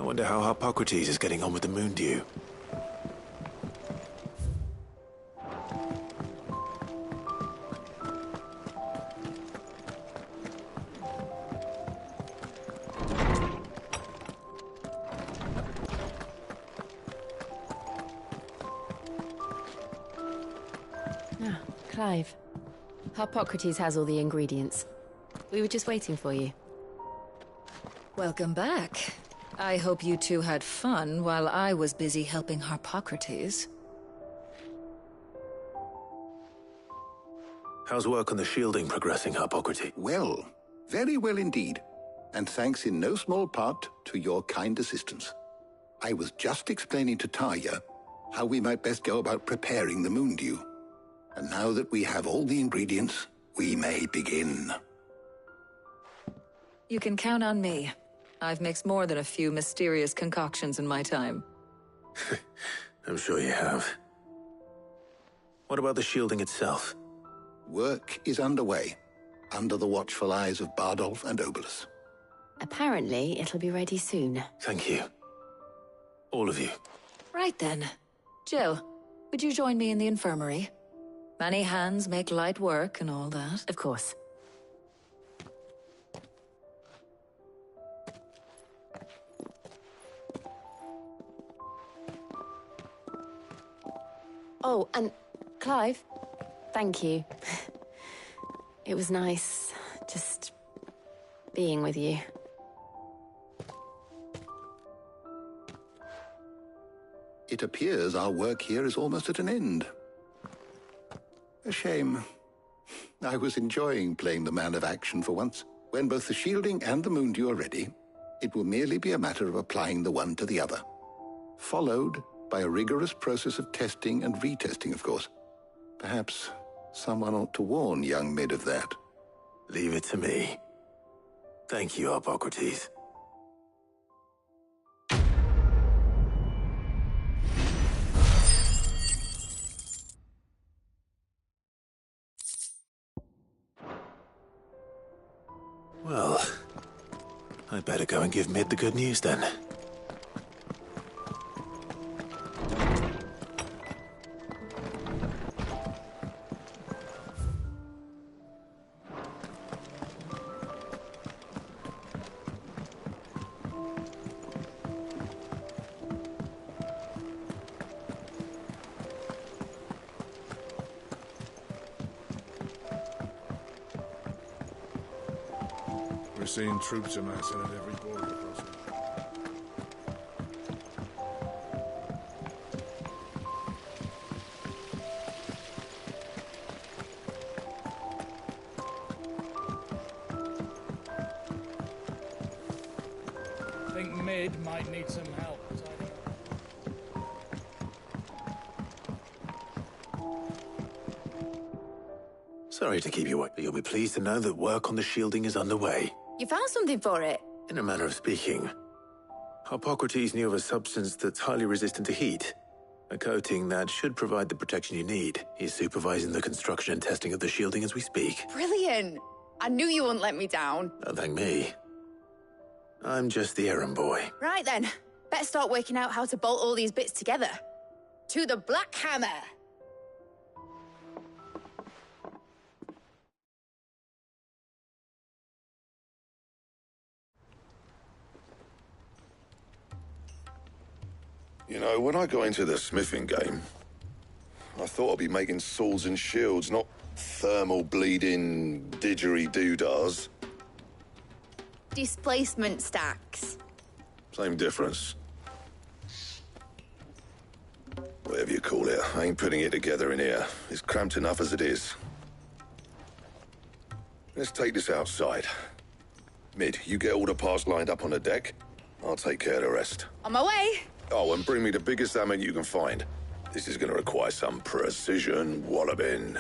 I wonder how Harpocrates is getting on with the moon dew. Ah, Clive. Harpocrates has all the ingredients. We were just waiting for you. Welcome back. I hope you two had fun while I was busy helping Harpocrates. How's work on the shielding progressing, Harpocrates? Well, very well indeed. And thanks in no small part to your kind assistance. I was just explaining to Talia how we might best go about preparing the moon dew. And now that we have all the ingredients, we may begin. You can count on me. I've mixed more than a few mysterious concoctions in my time. I'm sure you have. What about the shielding itself? Work is underway, under the watchful eyes of Bardolph and Obolus. Apparently, it'll be ready soon. Thank you. All of you. Right then. Jill, would you join me in the infirmary? Many hands make light work and all that. Of course. Oh, and Clive, thank you. It was nice just being with you. It appears our work here is almost at an end. A shame. I was enjoying playing the man of action for once. When both the shielding and the moondew are ready, it will merely be a matter of applying the one to the other. Followed by a rigorous process of testing and retesting, of course. Perhaps someone ought to warn young Mid of that. Leave it to me. Thank you, Hippocrates. Well, I'd better go and give Mid the good news then. We're seeing troops amassing at every border crossing. I think Mid might need some help. Sorry to keep you waiting, but you'll be pleased to know that work on the shielding is underway. You found something for it? In a manner of speaking, Hippocrates knew of a substance that's highly resistant to heat. A coating that should provide the protection you need. He's supervising the construction and testing of the shielding as we speak. Brilliant! I knew you wouldn't let me down. Don't thank me. I'm just the errand boy. Right then, better start working out how to bolt all these bits together. To the Black Hammer! You know, when I got into the smithing game, I thought I'd be making swords and shields, not thermal bleeding didgeridoo-dahs. Displacement stacks. Same difference. Whatever you call it, I ain't putting it together in here. It's cramped enough as it is. Let's take this outside. Mid, you get all the parts lined up on the deck. I'll take care of the rest. On my way! Oh, and bring me the biggest hammer you can find. This is gonna require some precision walloping.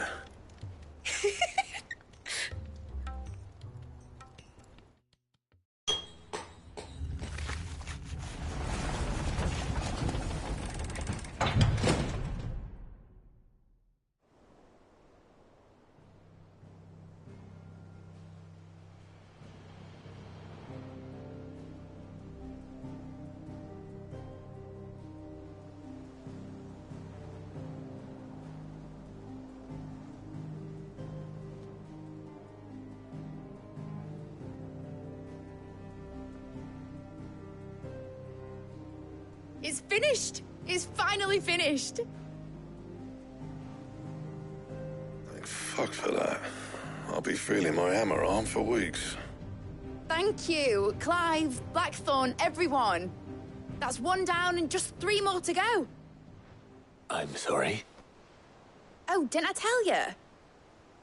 It's finished! It's finally finished! Thank fuck for that. I'll be feeling my hammer arm for weeks. Thank you, Clive, Blackthorn, everyone. That's one down and just 3 more to go. I'm sorry. Oh, didn't I tell you?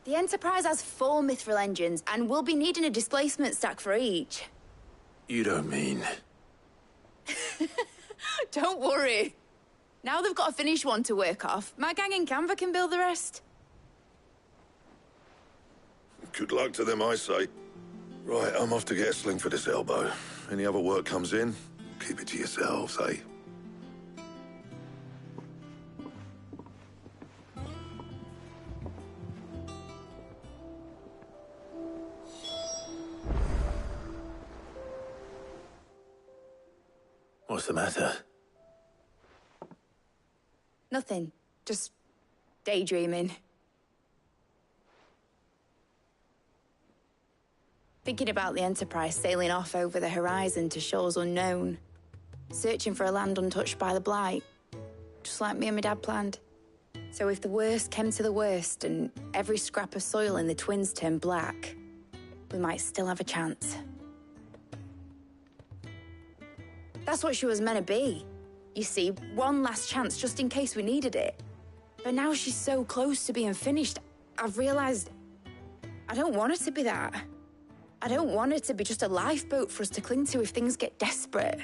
The Enterprise has 4 mithril engines, and we'll be needing a displacement stack for each. You don't mean... Don't worry. Now they've got a finished one to work off, my gang in Canva can build the rest. Good luck to them, I say. Right, I'm off to get a sling for this elbow. Any other work comes in, keep it to yourselves, eh? What's the matter? Nothing. Just daydreaming. Thinking about the Enterprise sailing off over the horizon to shores unknown. Searching for a land untouched by the Blight. Just like me and my dad planned. So if the worst came to the worst and every scrap of soil in the Twins turned black, we might still have a chance. That's what she was meant to be. you see, one last chance just in case we needed it. But now she's so close to being finished, I've realised I don't want it to be that. I don't want it to be just a lifeboat for us to cling to if things get desperate.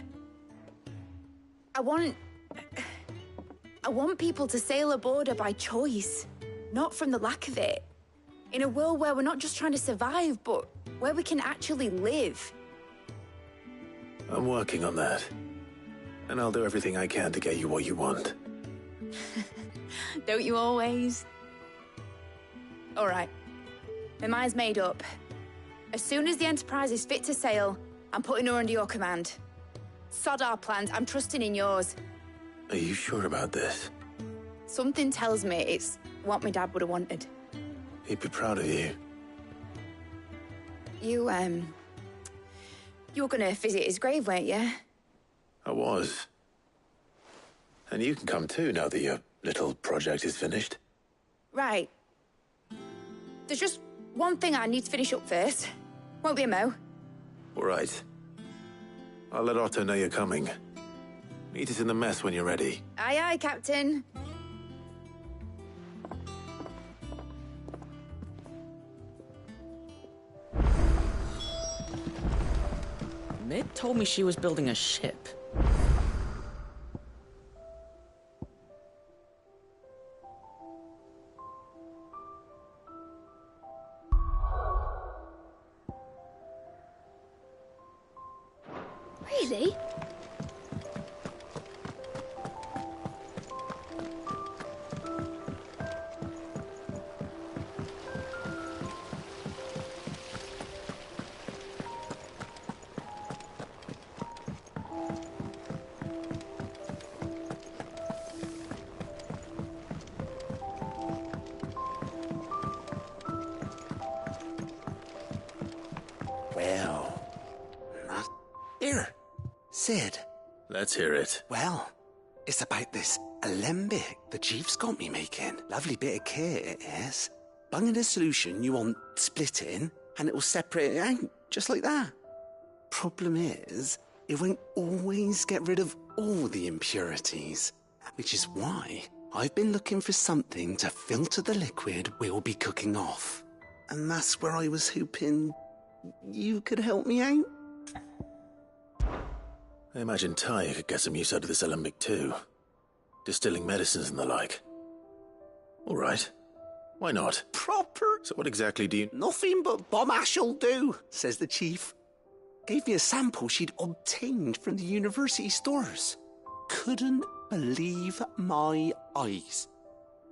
I want people to sail aboard her by choice, not from the lack of it. In a world where we're not just trying to survive, but where we can actually live. I'm working on that. And I'll do everything I can to get you what you want. Don't you always? All right. My mind's made up. As soon as the Enterprise is fit to sail, I'm putting her under your command. Sod our plans, I'm trusting in yours. Are you sure about this? Something tells me it's what my dad would have wanted. He'd be proud of you. You were gonna visit his grave, weren't you? I was. And you can come too now that your little project is finished. Right. There's just one thing I need to finish up first. Won't be a mo. All right. I'll let Otto know you're coming. Meet us in the mess when you're ready. Aye, aye, Captain. Mid told me she was building a ship. Really? Well, here, Sid. Let's hear it. Well, it's about this alembic the chief's got me making. Lovely bit of kit it is. Bung in a solution you want splitting, and it will separate it out, just like that. Problem is, it won't always get rid of all the impurities, which is why I've been looking for something to filter the liquid we'll be cooking off. And that's where I was hoping you could help me out. I imagine Ty could get some use out of this alembic too. Distilling medicines and the like. All right. Why not? Proper. So what exactly do you... Nothing but bomb ash'll do, says the chief. Gave me a sample she'd obtained from the university stores. Couldn't believe my eyes.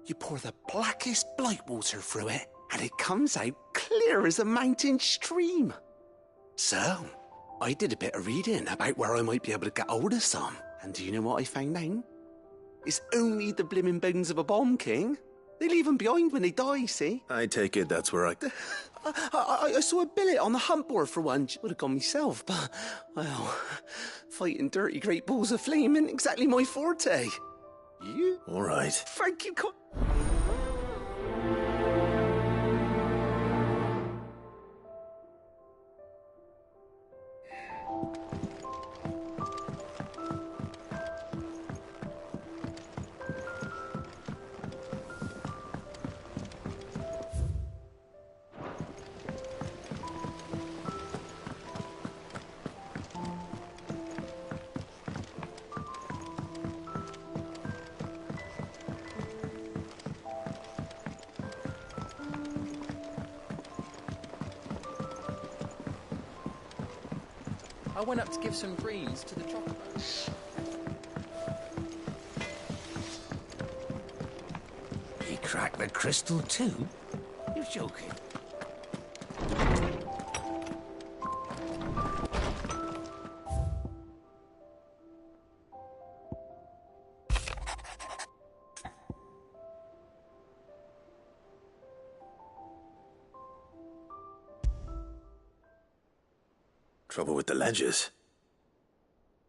You pour the blackest blight water through it, and it comes out clear as a mountain stream. So, I did a bit of reading about where I might be able to get hold of some. And do you know what I found out? It's only the blimmin' bones of a bomb king. They leave them behind when they die, see? I take it that's where I saw a billet on the hunt board for one. Would have gone myself, but, well, fighting dirty great balls of flame isn't exactly my forte. You? All right. Thank you, I went up to give some greens to the chocobos. He cracked the crystal too? You're joking. Trouble with the ledgers.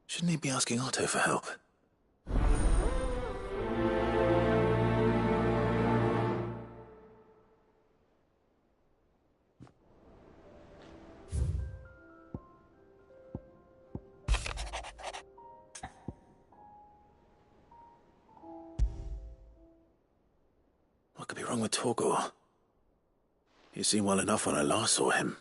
Shouldn't he be asking Otto for help? wrong with Torgor? He seemed well enough when I last saw him.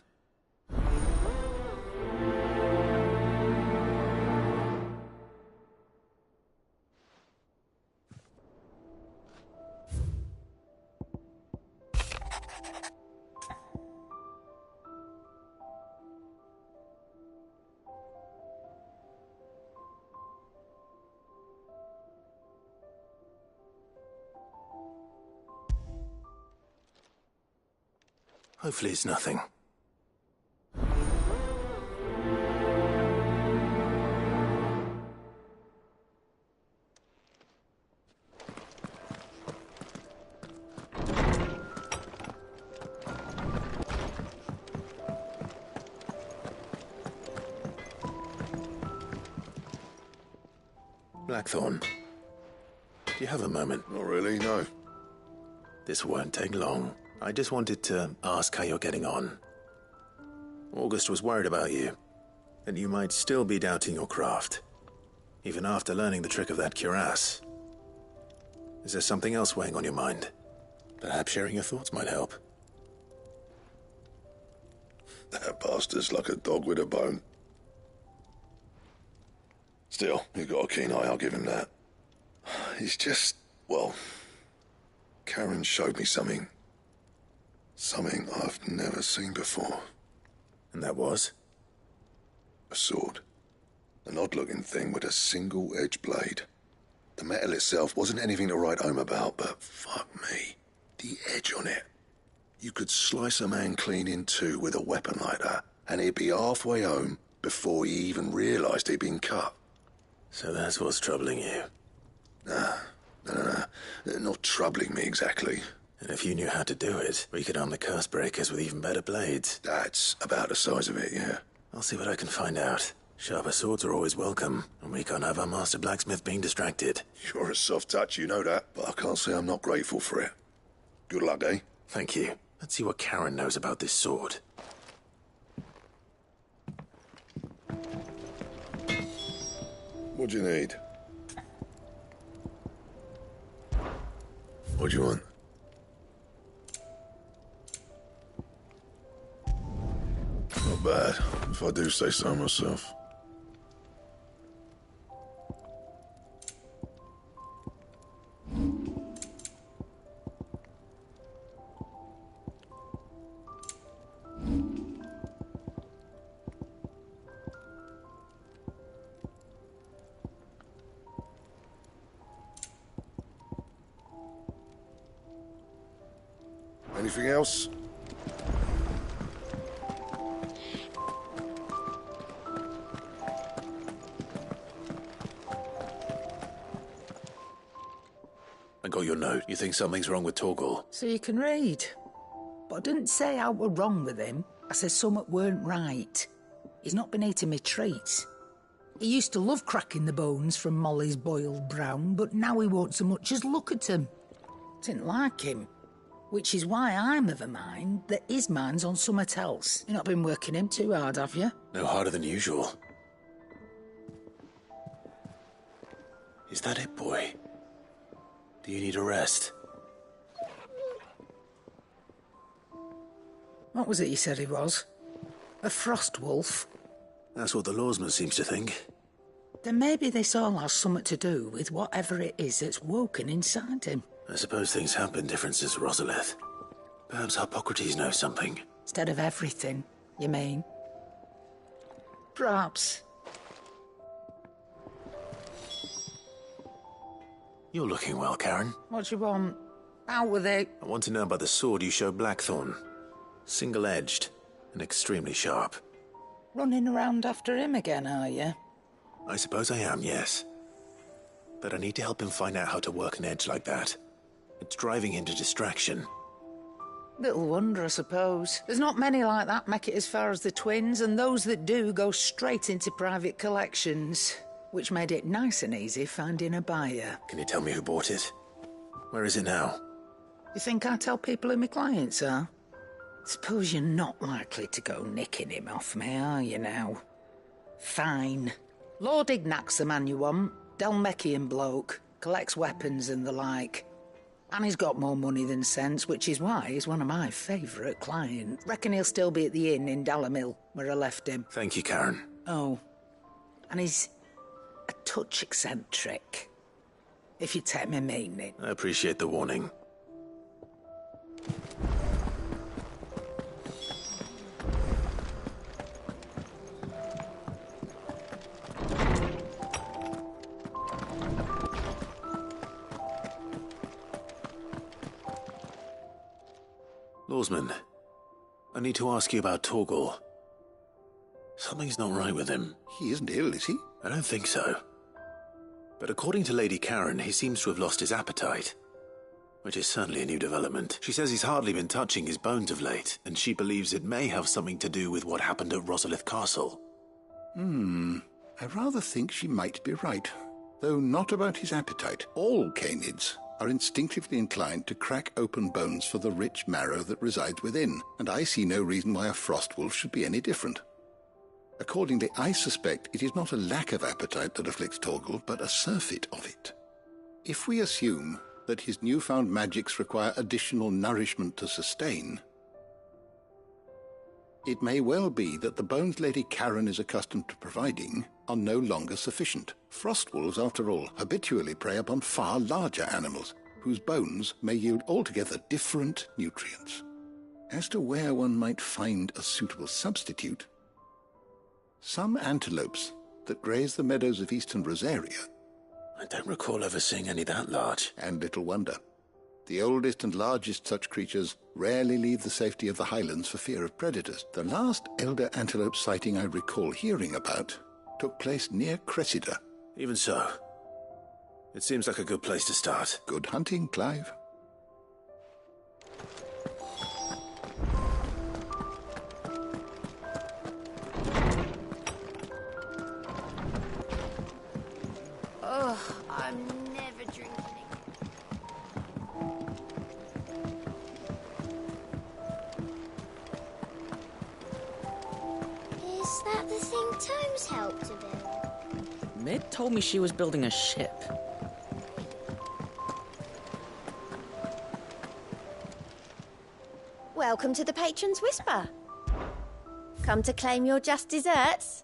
Hopefully it's nothing. Blackthorn, do you have a moment? Not really, no. This won't take long. I just wanted to ask how you're getting on. August was worried about you, that you might still be doubting your craft, even after learning the trick of that cuirass. Is there something else weighing on your mind? Perhaps sharing your thoughts might help. That bastard's like a dog with a bone. Still, he's got a keen eye, I'll give him that. He's just, well, Karen showed me something. Something I've never seen before. And that was? A sword. An odd-looking thing with a single-edged blade. The metal itself wasn't anything to write home about, but fuck me. The edge on it. You could slice a man clean in two with a weapon like that, and he'd be halfway home before he even realised he'd been cut. So that's what's troubling you? Nah. Not troubling me exactly. And if you knew how to do it, we could arm the curse breakers with even better blades. That's about the size of it, yeah. I'll see what I can find out. Sharper swords are always welcome, and we can't have our master blacksmith being distracted. You're a soft touch, you know that, but I can't say I'm not grateful for it. Good luck, eh? Thank you. Let's see what Karen knows about this sword. What do you need? What do you want? Not bad, if I do say so myself. Anything else? I got your note. You think something's wrong with Torgal? So you can read. But I didn't say how we're wrong with him. I said something weren't right. He's not been eating me treats. He used to love cracking the bones from Molly's boiled brown, but now he won't so much as look at them. Didn't like him. Which is why I'm of a mind that his mind's on something else. You've not been working him too hard, have you? No harder than usual. Is that it, boy? Do you need a rest? What was it you said he was? A frost wolf? That's what the lawsman seems to think. Then maybe this all has something to do with whatever it is that's woken inside him. I suppose things have been different since Rosalith. Perhaps Hippocrates knows something. Instead of everything, you mean? Perhaps. You're looking well, Karen. What do you want? Out with it. I want to know about the sword you showed Blackthorn. Single-edged and extremely sharp. Running around after him again, are you? I suppose I am, yes. But I need to help him find out how to work an edge like that. It's driving him to distraction. Little wonder, I suppose. There's not many like that make it as far as the twins, and those that do go straight into private collections, which made it nice and easy finding a buyer. Can you tell me who bought it? Where is it now? You think I tell people who my clients are? Suppose you're not likely to go nicking him off me, are you now? Fine. Lord Ignac's the man you want. Delmechian bloke. Collects weapons and the like. And he's got more money than sense, which is why he's one of my favourite clients. Reckon he'll still be at the inn in Dallamil, where I left him. Thank you, Karen. Oh. And he's a touch eccentric, if you take me meaning. I appreciate the warning. Lawsman, I need to ask you about Torgal. Something's not right with him. He isn't ill, is he? I don't think so. But according to Lady Karen, he seems to have lost his appetite. Which is certainly a new development. She says he's hardly been touching his bones of late, and she believes it may have something to do with what happened at Rosalith Castle. I rather think she might be right. Though not about his appetite. All canids are instinctively inclined to crack open bones for the rich marrow that resides within, and I see no reason why a frostwolf should be any different. Accordingly, I suspect it is not a lack of appetite that afflicts Torgal, but a surfeit of it. If we assume that his newfound magics require additional nourishment to sustain, it may well be that the bones Lady Karen is accustomed to providing are no longer sufficient. Frostwolves, after all, habitually prey upon far larger animals, whose bones may yield altogether different nutrients. As to where one might find a suitable substitute, some antelopes that graze the meadows of eastern Rosaria. I don't recall ever seeing any that large. And little wonder. The oldest and largest such creatures rarely leave the safety of the highlands for fear of predators. The last elder antelope sighting I recall hearing about took place near Cressida. Even so, it seems like a good place to start. Good hunting, Clive. Ugh, I'm never drinking again. Is that the thing Tomes helped to build? Mid told me she was building a ship. Welcome to the Patron's Whisper. Come to claim your just desserts?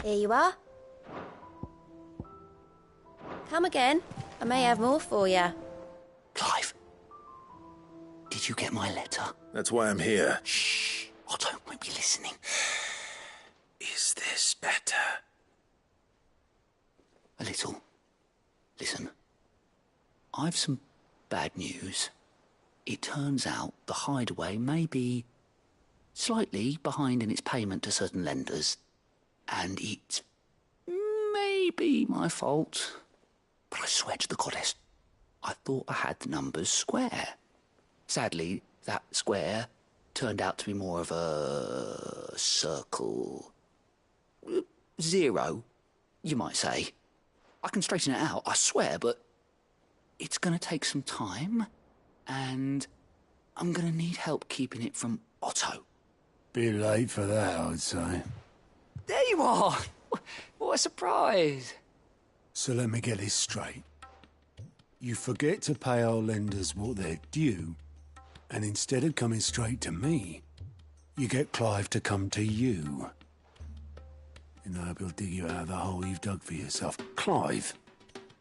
Here you are. Come again. I may have more for you. Clive, did you get my letter? That's why I'm here. Shh. Otto won't be listening. Is this better? A little. Listen. I've some bad news. It turns out the Hideaway may be slightly behind in its payment to certain lenders. And it may be my fault. But I swear to the goddess, I thought I had the numbers square. Sadly, that square turned out to be more of a circle. 0, you might say. I can straighten it out, I swear, but it's going to take some time, and I'm going to need help keeping it from Otto. Bit late for that, I'd say. There you are! What a surprise! So let me get this straight. You forget to pay our lenders what they're due, and instead of coming straight to me, you get Clive to come to you. And I hope he'll dig you out of the hole you've dug for yourself. Clive,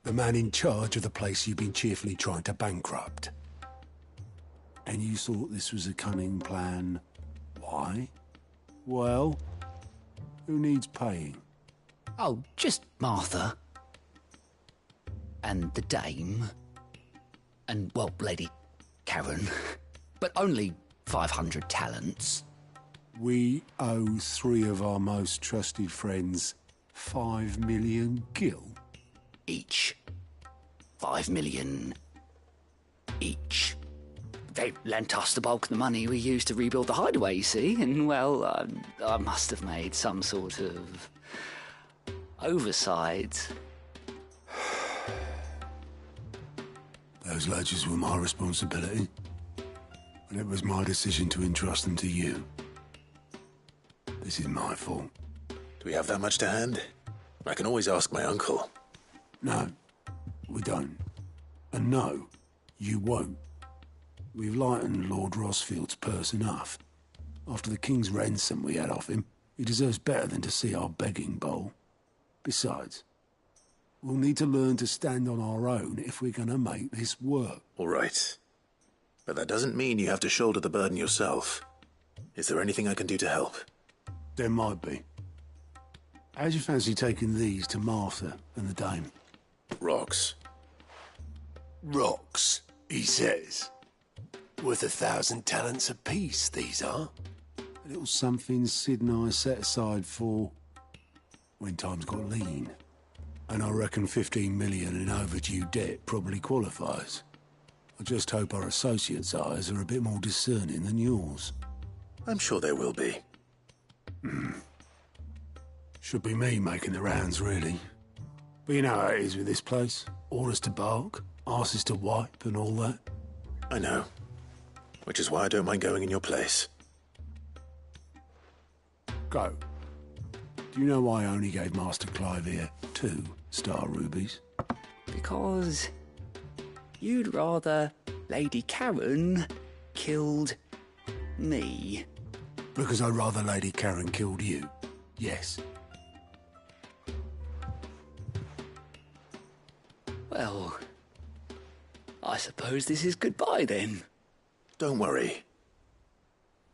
the man in charge of the place you've been cheerfully trying to bankrupt. And you thought this was a cunning plan. Why? Well, who needs paying? Oh, just Martha. And the dame. And, well, Lady Karen. But only 500 talents. We owe 3 of our most trusted friends 5 million gil. Each. 5 million each. They lent us the bulk of the money we used to rebuild the Hideaway, you see, and, well, I must have made some sort of oversight. Those ledgers were my responsibility, and it was my decision to entrust them to you. This is my fault. Do we have that much to hand? I can always ask my uncle. No, we don't. And no, you won't. We've lightened Lord Rosfield's purse enough. After the king's ransom we had off him, he deserves better than to see our begging bowl. Besides, we'll need to learn to stand on our own if we're gonna make this work. All right. But that doesn't mean you have to shoulder the burden yourself. Is there anything I can do to help? There might be. How'd you fancy taking these to Martha and the dame? Rocks. Rocks, he says. Worth 1,000 talents apiece, these are. A little something Sid and I set aside for when times got lean. And I reckon 15 million in overdue debt probably qualifies. I just hope our associates' eyes are a bit more discerning than yours. I'm sure they will be. Should be me making the rounds, really. But you know how it is with this place. Orders to bark, arses to wipe and all that. I know. Which is why I don't mind going in your place. Go. Do you know why I only gave Master Clive here 2 star rubies? Because you'd rather Lady Karen killed me. Because I'd rather Lady Karen killed you. Yes. Well, I suppose this is goodbye then. Don't worry.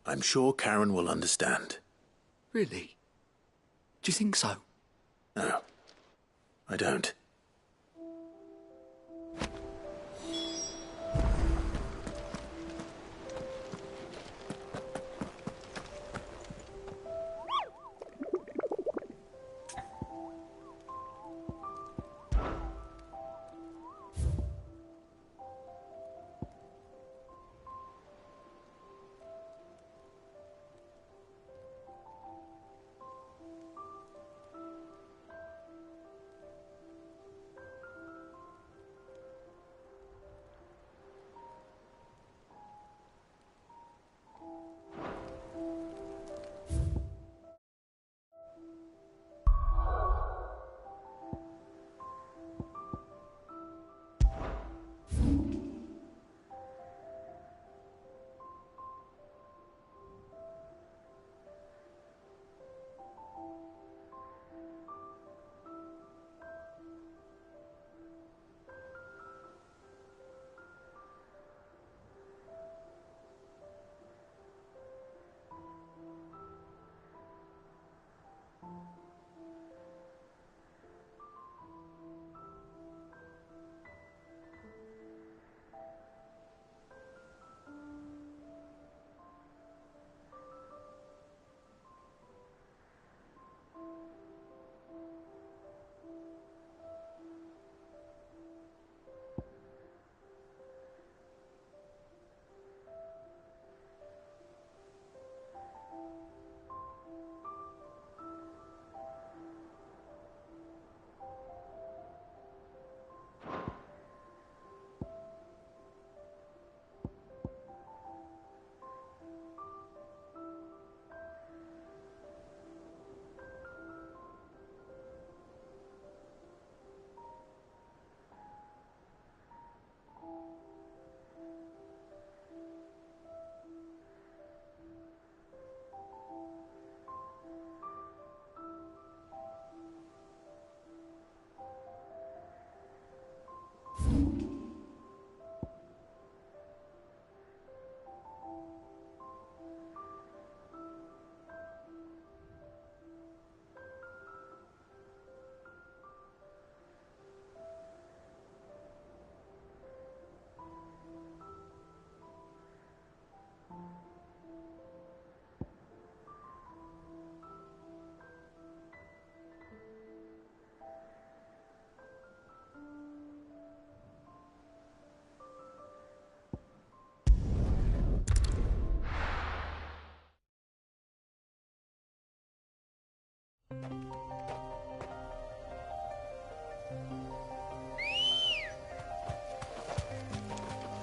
I'm sure Karen will understand. Really? Do you think so? No, I don't.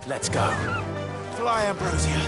Let's go. Fly, Ambrosia.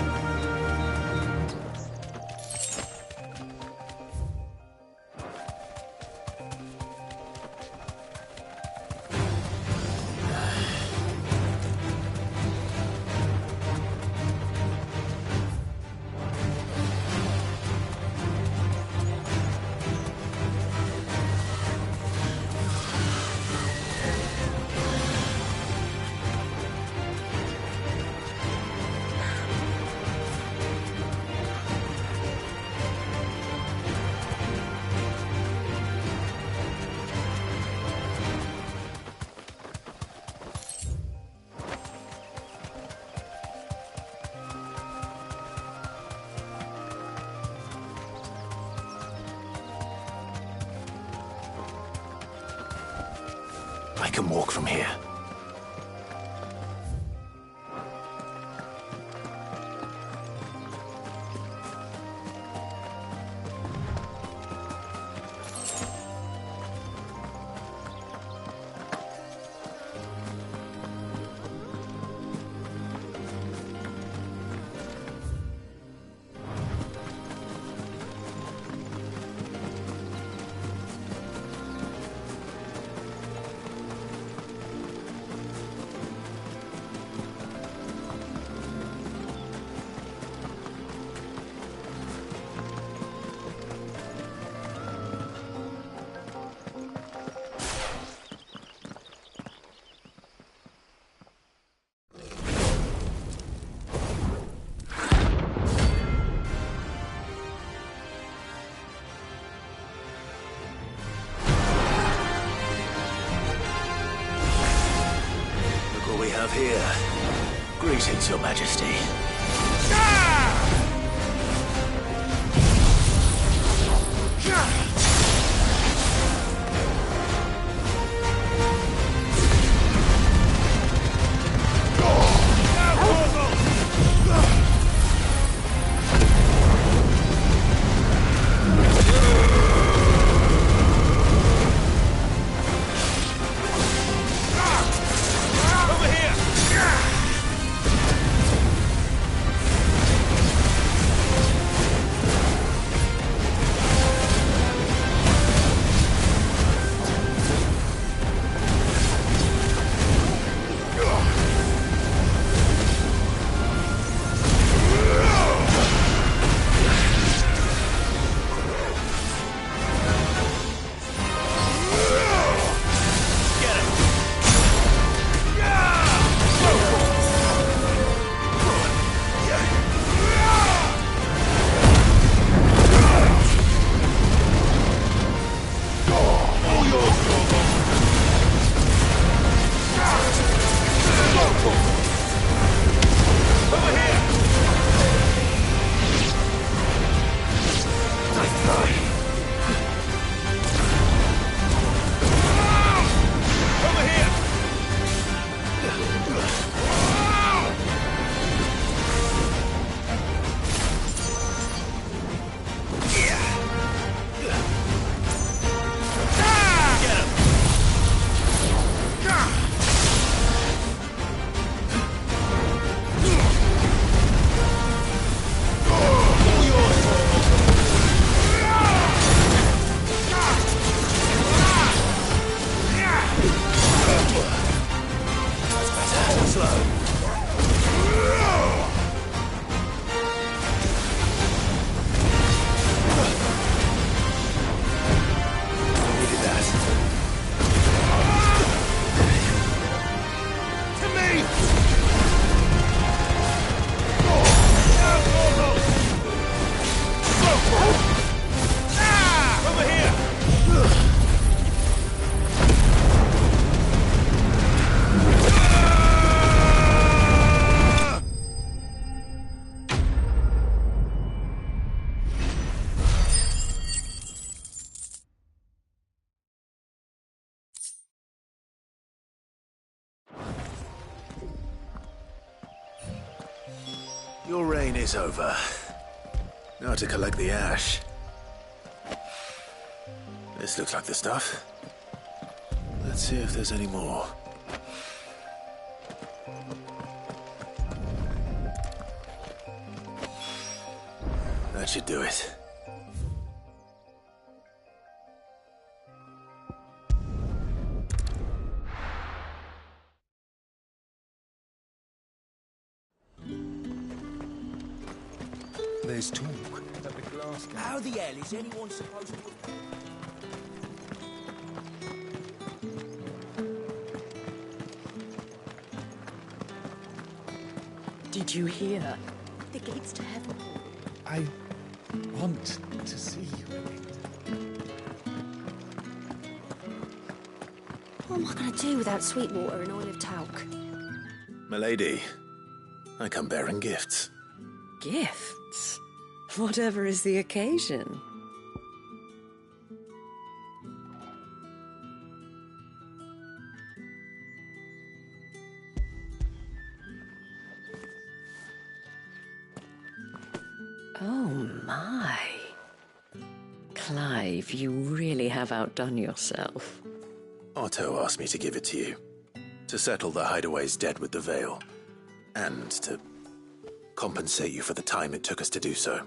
I can walk from here. Here. Greetings, Your Majesty. Your reign is over. Now to collect the ash. This looks like the stuff. Let's see if there's any more. That should do it. There's talk that the glass can... How the hell is anyone supposed to... Did you hear? The gates to heaven. I want to see you in it. What am I going to do without Sweetwater and Olive Talc? Milady, I come bearing gifts. Gifts? Whatever is the occasion. My. Clive, you really have outdone yourself. Otto asked me to give it to you. To settle the Hideaway's debt with the Veil. And to compensate you for the time it took us to do so.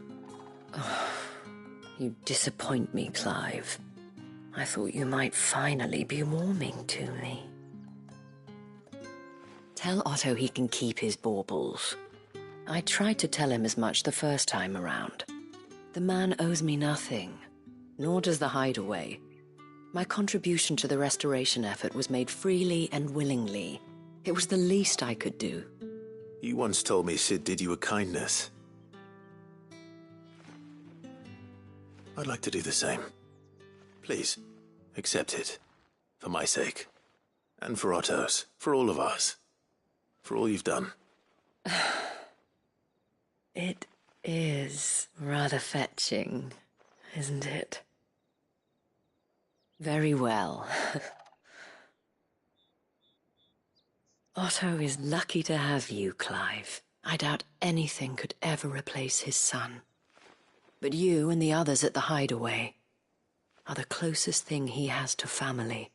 You disappoint me, Clive. I thought you might finally be warming to me. Tell Otto he can keep his baubles. I tried to tell him as much the first time around. The man owes me nothing, nor does the Hideaway. My contribution to the restoration effort was made freely and willingly. It was the least I could do. You once told me Cid did you a kindness. I'd like to do the same. Please, accept it. For my sake. And for Otto's. For all of us. For all you've done. It is rather fetching, isn't it? Very well. Otto is lucky to have you, Clive. I doubt anything could ever replace his son. But you and the others at the Hideaway are the closest thing he has to family.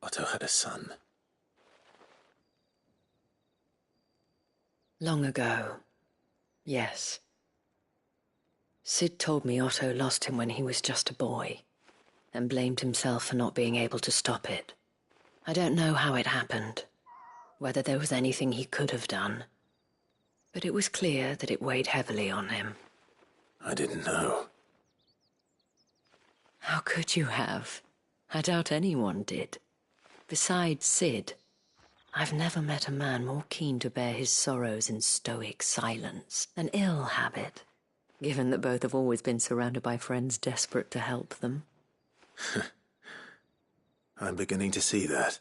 Otto had a son. Long ago, yes. Cid told me Otto lost him when he was just a boy, and blamed himself for not being able to stop it. I don't know how it happened, whether there was anything he could have done, but it was clear that it weighed heavily on him. I didn't know. How could you have? I doubt anyone did. Besides Cid, I've never met a man more keen to bear his sorrows in stoic silence. An ill habit, given that both have always been surrounded by friends desperate to help them. I'm beginning to see that.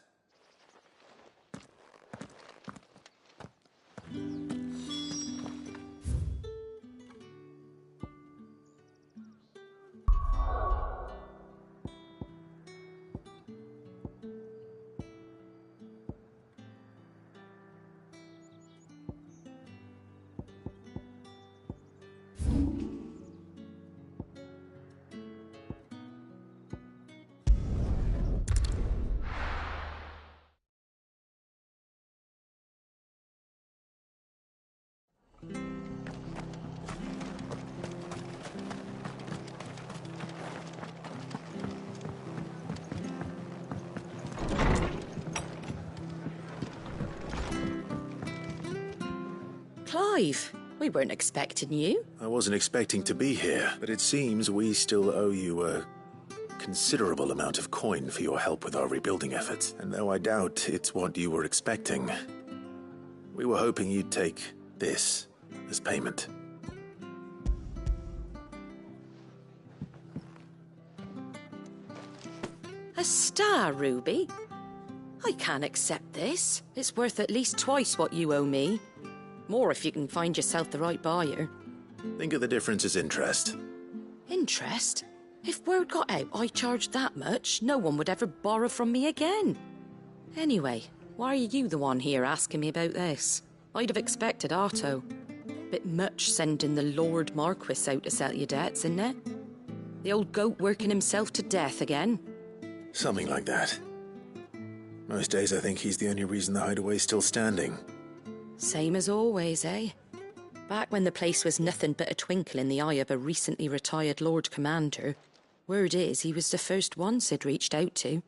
Clive, we weren't expecting you. I wasn't expecting to be here, but it seems we still owe you a considerable amount of coin for your help with our rebuilding efforts. And though I doubt it's what you were expecting, we were hoping you'd take this as payment. A star ruby? I can't accept this. It's worth at least twice what you owe me. More if you can find yourself the right buyer. Think of the difference as interest. Interest? If word got out I charged that much, no one would ever borrow from me again. Anyway, why are you the one here asking me about this? I'd have expected Otto. Bit much sending the Lord Marquis out to settle your debts, isn't it? The old goat working himself to death again. Something like that. Most days I think he's the only reason the Hideaway's still standing. Same as always, eh? Back when the place was nothing but a twinkle in the eye of a recently retired Lord Commander, word is he was the first one Cid reached out to.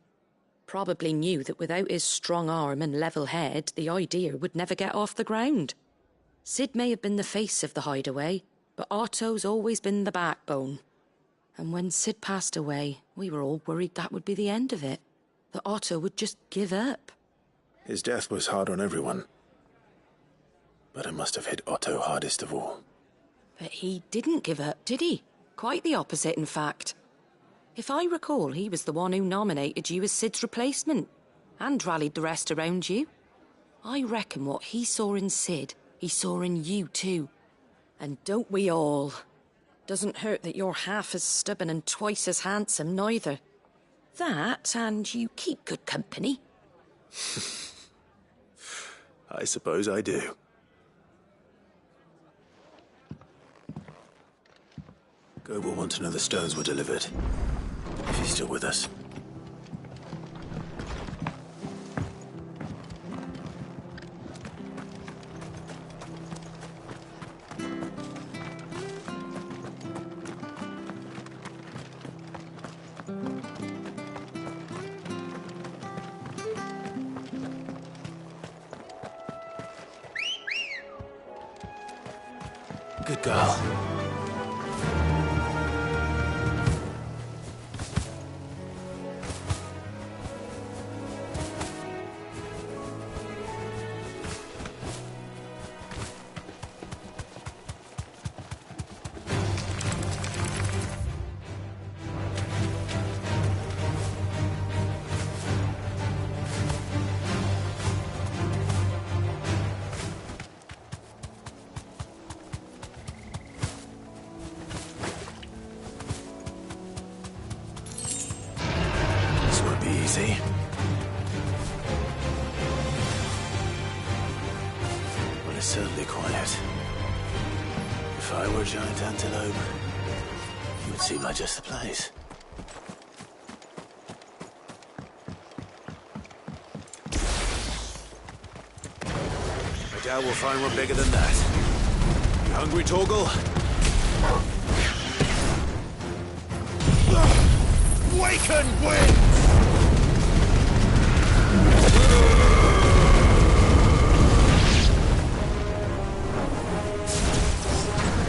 Probably knew that without his strong arm and level head, the idea would never get off the ground. Cid may have been the face of the Hideaway, but Otto's always been the backbone. And when Cid passed away, we were all worried that would be the end of it. That Otto would just give up. His death was hard on everyone. But it must have hit Otto hardest of all. But he didn't give up, did he? Quite the opposite, in fact. If I recall, he was the one who nominated you as Cid's replacement, and rallied the rest around you. I reckon what he saw in Cid, he saw in you too. And don't we all? Doesn't hurt that you're half as stubborn and twice as handsome, neither. That, and you keep good company. I suppose I do. Go will want to know the stones were delivered. If he's still with us. Good girl. Easy. Well, it's certainly quiet. If I were a giant antelope, it would seem like just the place. I doubt we'll find one bigger than that. You hungry, Torgal? Waken wind!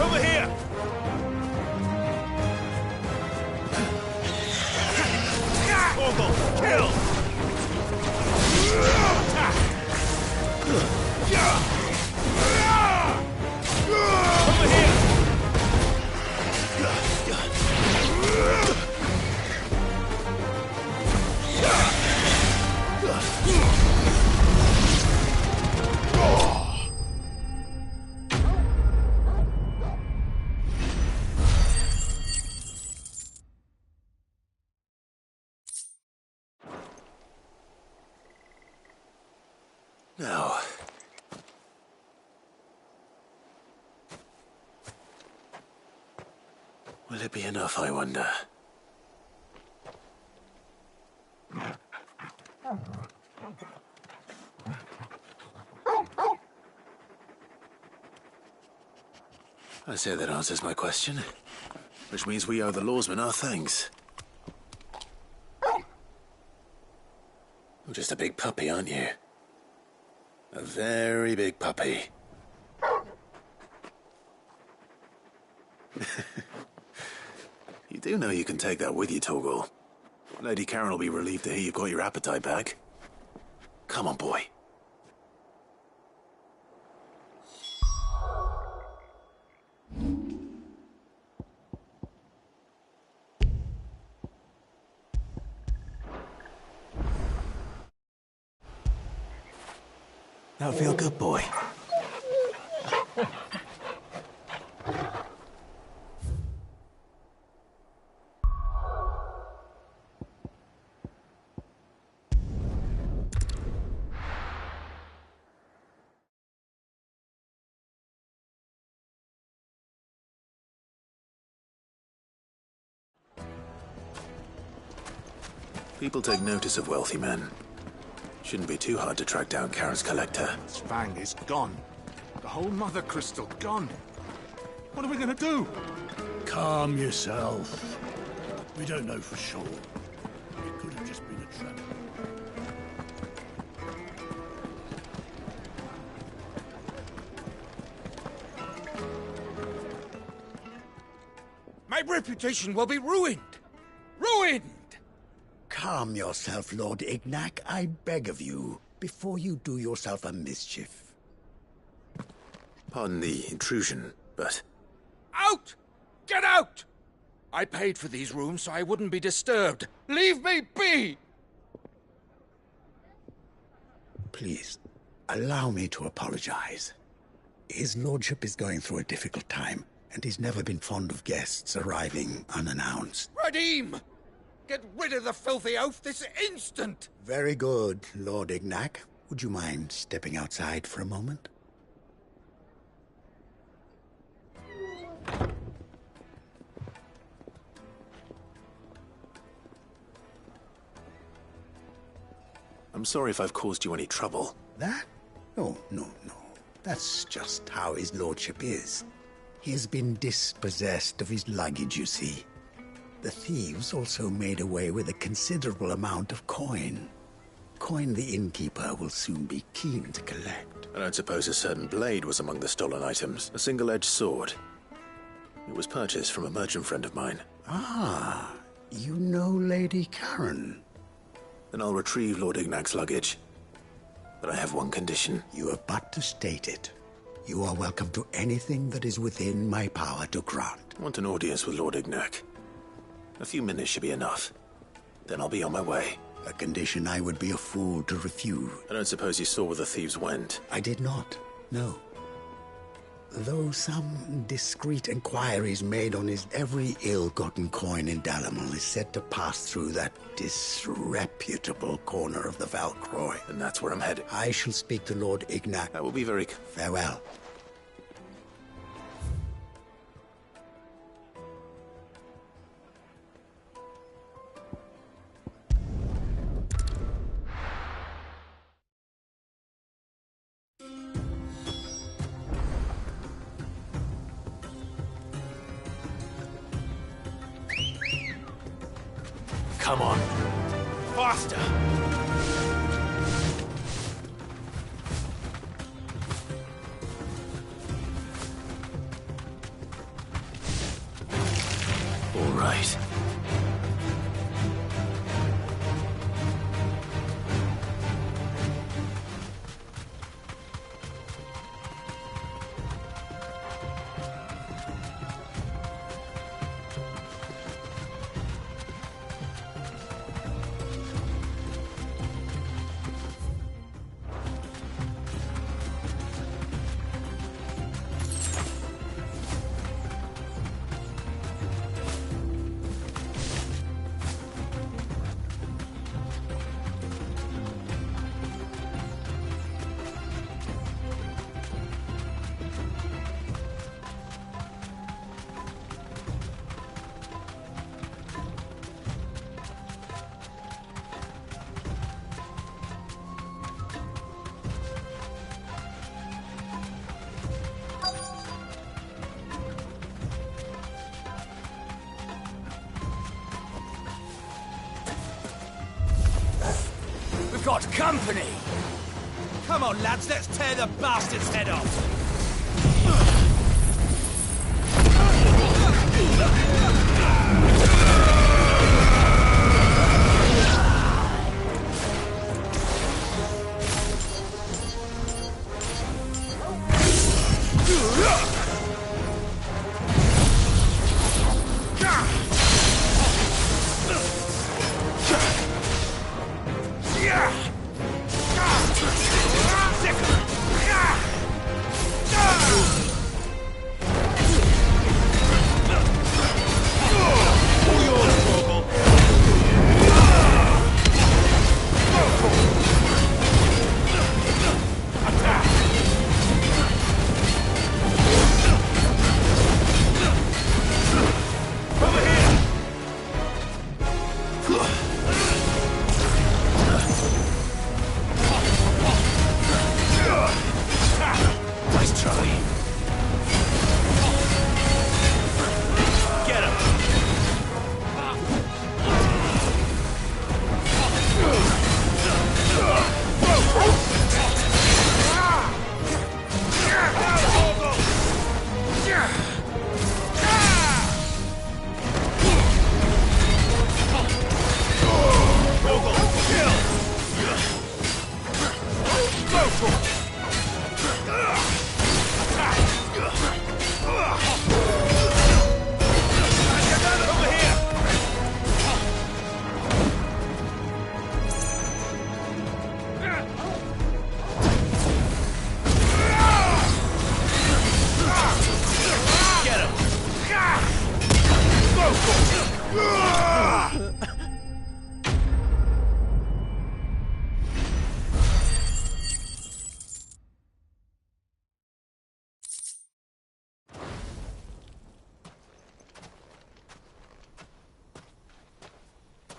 Over here! Torgal, kill! Attack! Over here! Now, will it be enough, I wonder? I say that answers my question, which means we owe the lawsmen our thanks. You're just a big puppy, aren't you? A very big puppy. You do know you can take that with you, Torgal. Lady Karen will be relieved to hear you've got your appetite back. Come on, boy. That'll feel good, boy. People take notice of wealthy men. Shouldn't be too hard to track down Karen's collector. Fang is gone. The whole mother crystal gone. What are we gonna do? Calm yourself. We don't know for sure. It could have just been a trap. My reputation will be ruined! Ruined! Calm yourself, Lord Ignac, I beg of you, before you do yourself a mischief. Pardon the intrusion, but... Out! Get out! I paid for these rooms so I wouldn't be disturbed. Leave me be! Please, allow me to apologize. His lordship is going through a difficult time, and he's never been fond of guests arriving unannounced. Radim! Get rid of the filthy oaf this instant! Very good, Lord Ignac. Would you mind stepping outside for a moment? I'm sorry if I've caused you any trouble. That? No. That's just how his lordship is. He has been dispossessed of his luggage, you see. The thieves also made away with a considerable amount of coin. Coin the innkeeper will soon be keen to collect. I don't suppose a certain blade was among the stolen items. A single-edged sword. It was purchased from a merchant friend of mine. Ah, you know Lady Karen. Then I'll retrieve Lord Ignac's luggage. But I have one condition. You have but to state it. You are welcome to anything that is within my power to grant. I want an audience with Lord Ignac. A few minutes should be enough. Then I'll be on my way. A condition I would be a fool to refuse. I don't suppose you saw where the thieves went? I did not, no. Though some discreet inquiries made on his every ill-gotten coin in Dalimil is said to pass through that disreputable corner of the Valcroy. And that's where I'm headed. I shall speak to Lord Ignac. That will be very... Farewell. Come on. Faster! All right. We've got company! Come on, lads, let's tear the bastard's head off!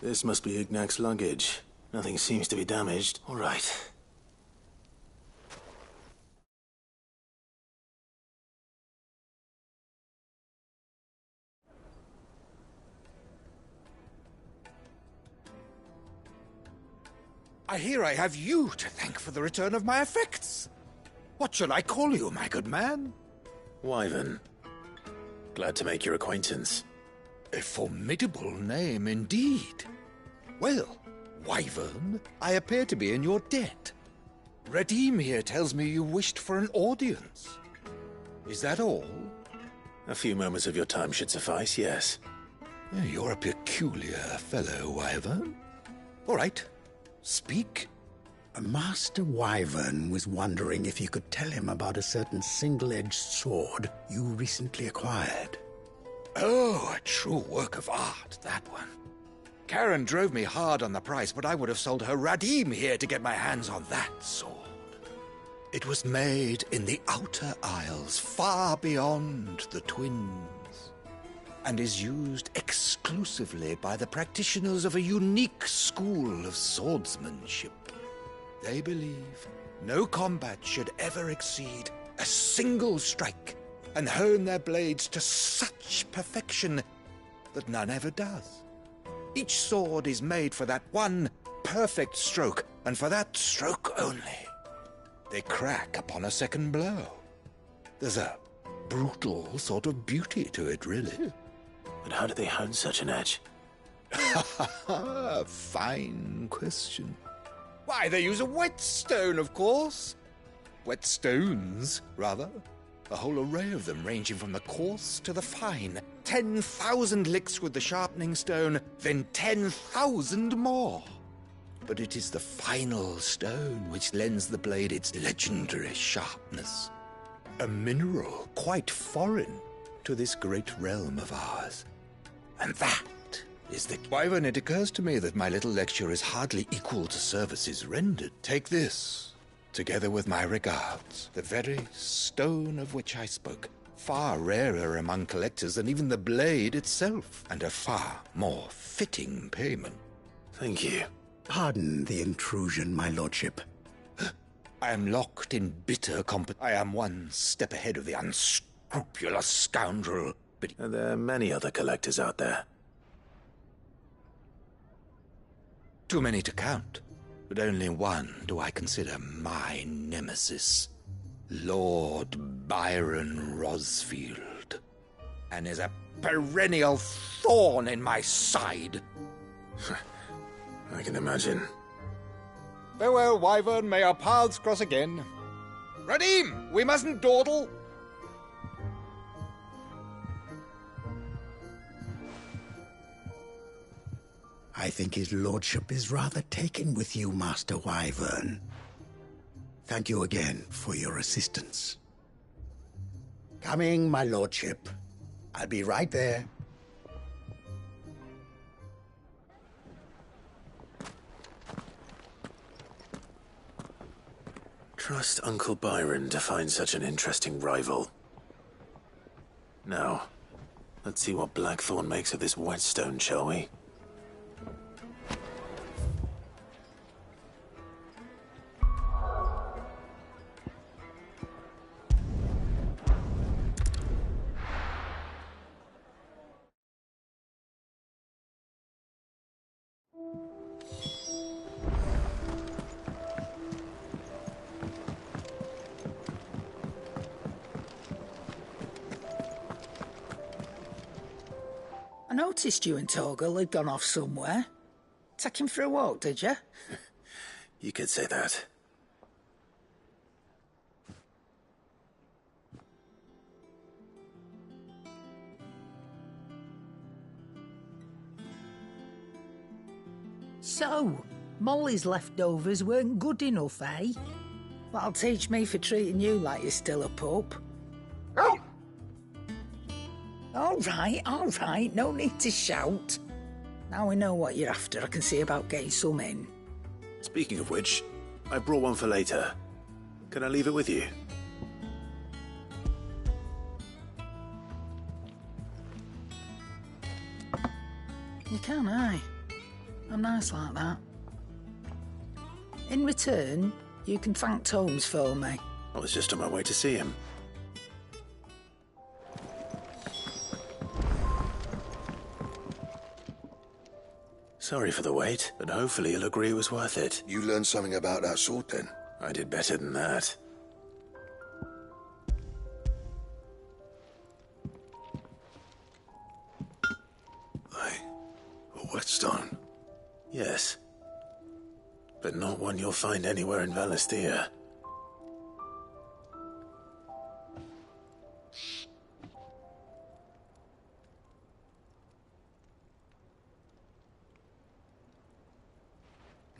This must be Ignac's luggage. Nothing seems to be damaged. All right. I hear I have you to thank for the return of my effects. What shall I call you, my good man? Wyvern. Glad to make your acquaintance. A formidable name indeed. Well, Wyvern, I appear to be in your debt. Redeem here tells me you wished for an audience. Is that all? A few moments of your time should suffice, yes. You're a peculiar fellow, Wyvern. All right. Speak. Master Wyvern was wondering if you could tell him about a certain single-edged sword you recently acquired. Oh, a true work of art, that one. Karen drove me hard on the price, but I would have sold her Radim here to get my hands on that sword. It was made in the Outer Isles, far beyond the Twins, and is used exclusively by the practitioners of a unique school of swordsmanship. They believe no combat should ever exceed a single strike, and hone their blades to such perfection that none ever does. Each sword is made for that one perfect stroke, and for that stroke only. They crack upon a second blow. There's a brutal sort of beauty to it, really. But how do they hone such an edge? Fine question. Why, they use a whetstone, of course. Whetstones, rather. A whole array of them, ranging from the coarse to the fine. 10,000 licks with the sharpening stone, then 10,000 more. But it is the final stone which lends the blade its legendary sharpness. A mineral quite foreign to this great realm of ours. And that is the... Wyvern, it occurs to me that my little lecture is hardly equal to services rendered. Take this, together with my regards, the very stone of which I spoke, far rarer among collectors than even the blade itself, and a far more fitting payment. Thank you. Pardon the intrusion, my lordship. I am locked in bitter I am one step ahead of the unscrupulous scoundrel. But there are many other collectors out there. Too many to count, but only one do I consider my nemesis. Lord Byron Rosfield. And is a perennial thorn in my side. I can imagine. Farewell, Wyvern. May our paths cross again. Radim, we mustn't dawdle. I think his lordship is rather taken with you, Master Wyvern. Thank you again for your assistance. Coming, my lordship. I'll be right there. Trust Uncle Byron to find such an interesting rival. Now, let's see what Blackthorn makes of this whetstone, shall we? I noticed you and Torgal had gone off somewhere. Take him for a walk, did you? You could say that. So, Molly's leftovers weren't good enough, eh? That'll teach me for treating you like you're still a pup. All right, no need to shout. Now we know what you're after, I can see about getting some in. Speaking of which, I brought one for later. Can I leave it with you? You can, aye. I'm nice like that. In return, you can thank Tomes for me. I was just on my way to see him. Sorry for the wait, but hopefully he'll agree it was worth it. You learned something about that sword, then? I did better than that. A whetstone? Yes. But not one you'll find anywhere in Valisthea.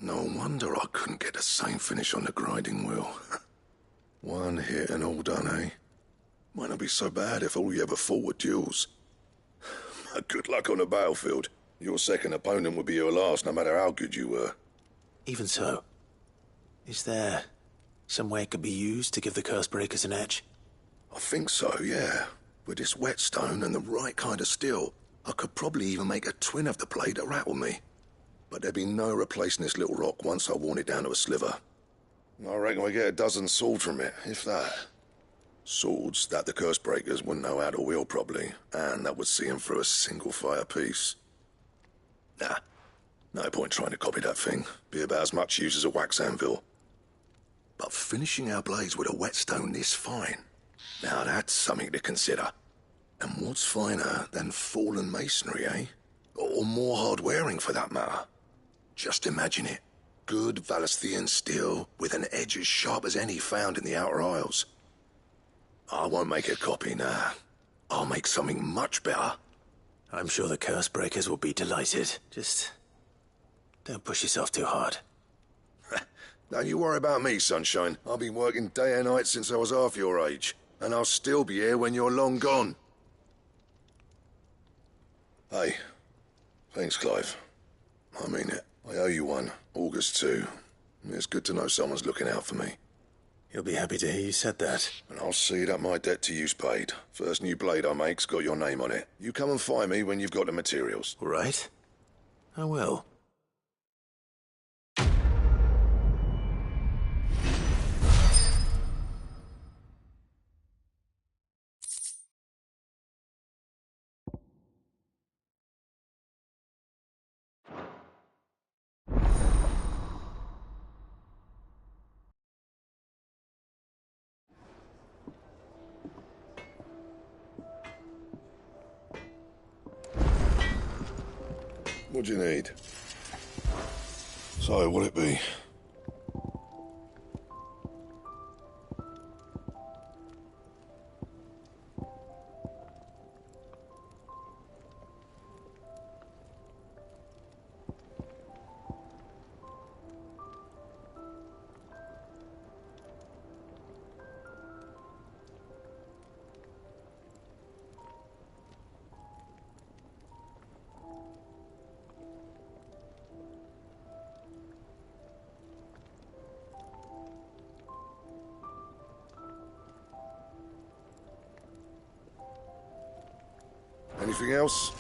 No wonder I couldn't get the same finish on the grinding wheel. One hit and all done, eh? Might not be so bad if all you ever fought were duels. Good luck on the battlefield. Your second opponent would be your last, no matter how good you were. Even so, is there some way it could be used to give the Cursebreakers an edge? I think so, yeah. With this whetstone and the right kind of steel, I could probably even make a twin of the blade that rattled me. But there'd be no replacing this little rock once I worn it down to a sliver. I reckon we get a dozen swords from it, if that. Swords that the Cursebreakers wouldn't know how to wield properly, and that would see them through a single fire piece. Nah, no point trying to copy that thing. Be about as much use as a wax anvil. But finishing our blades with a whetstone this fine, now that's something to consider. And what's finer than fallen masonry, eh? Or more hard-wearing, for that matter. Just imagine it. Good Valisthean steel with an edge as sharp as any found in the Outer Isles. I won't make a copy, nah. I'll make something much better. I'm sure the Cursebreakers will be delighted. Just don't push yourself too hard. Don't you worry about me, Sunshine. I've been working day and night since I was half your age, and I'll still be here when you're long gone. Hey, thanks, Clive. I mean it. I owe you one. August too. It's good to know someone's looking out for me. He'll be happy to hear you said that. And I'll see that my debt to you's paid. First new blade I make's got your name on it. You come and find me when you've got the materials. All right. I will. What do you need? So, what'll it be? Anything else?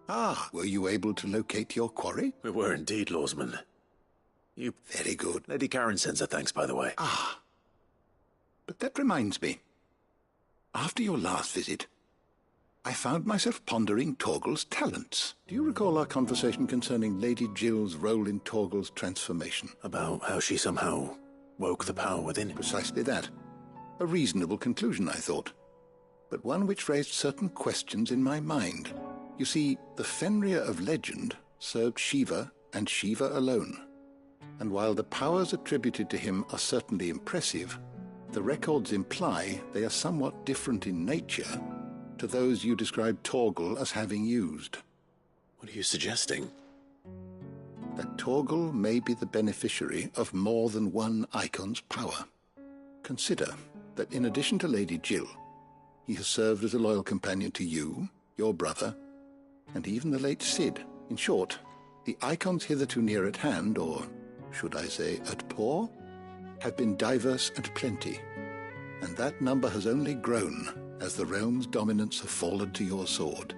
Ah, were you able to locate your quarry? We were indeed, Lawsman. You... Very good. Lady Karen sends her thanks, by the way. Ah. But that reminds me. After your last visit, I found myself pondering Torgal's talents. Do you recall our conversation concerning Lady Jill's role in Torgal's transformation? About how she somehow woke the power within him? Precisely that. A reasonable conclusion, I thought. But one which raised certain questions in my mind. You see, the Fenrir of legend served Shiva and Shiva alone. And while the powers attributed to him are certainly impressive, the records imply they are somewhat different in nature to those you describe Torgal as having used. What are you suggesting? That Torgal may be the beneficiary of more than one Icon's power. Consider that in addition to Lady Jill, he has served as a loyal companion to you, your brother, and even the late Cid. In short, The icons hitherto near at hand, or should I say at paw, have been diverse and plenty, and that number has only grown as the realm's dominance have fallen to your sword.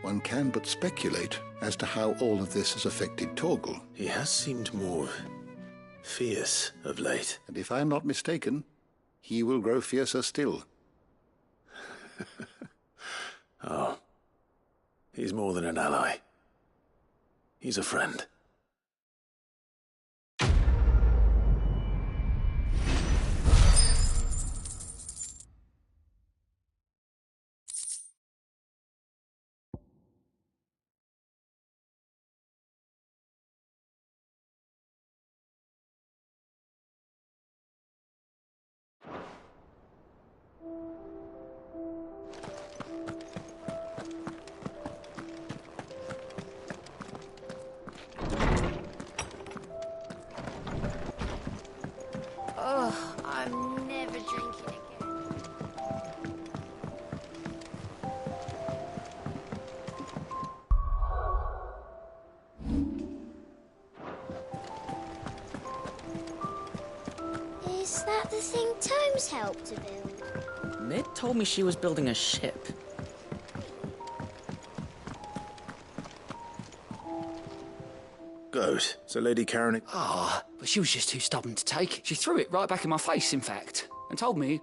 One can but speculate as to how all of this has affected Torgal. He has seemed more fierce of late. And if I am not mistaken, he will grow fiercer still. Oh, he's more than an ally. He's a friend. Oh, I'm never drinking again. Is that the thing Tomes helped to build? Mid told me she was building a ship. Good. So Lady Karen... Ah, but she was just too stubborn to take. She threw it right back in my face, in fact, and told me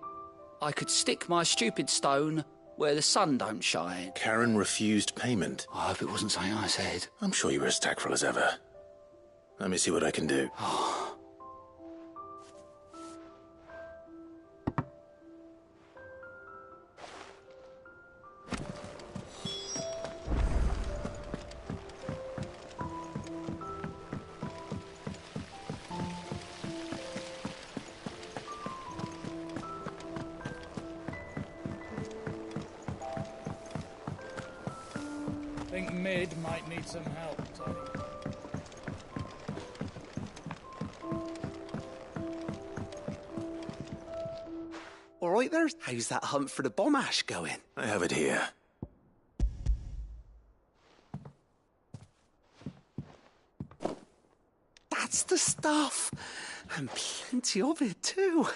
I could stick my stupid stone where the sun don't shine. Karen refused payment. I hope it wasn't something I said. I'm sure you were as tactful as ever. Let me see what I can do. I think Mid might need some help, Tony. All right there. How's that hunt for the bomb ash going? I have it here. That's the stuff. And plenty of it, too.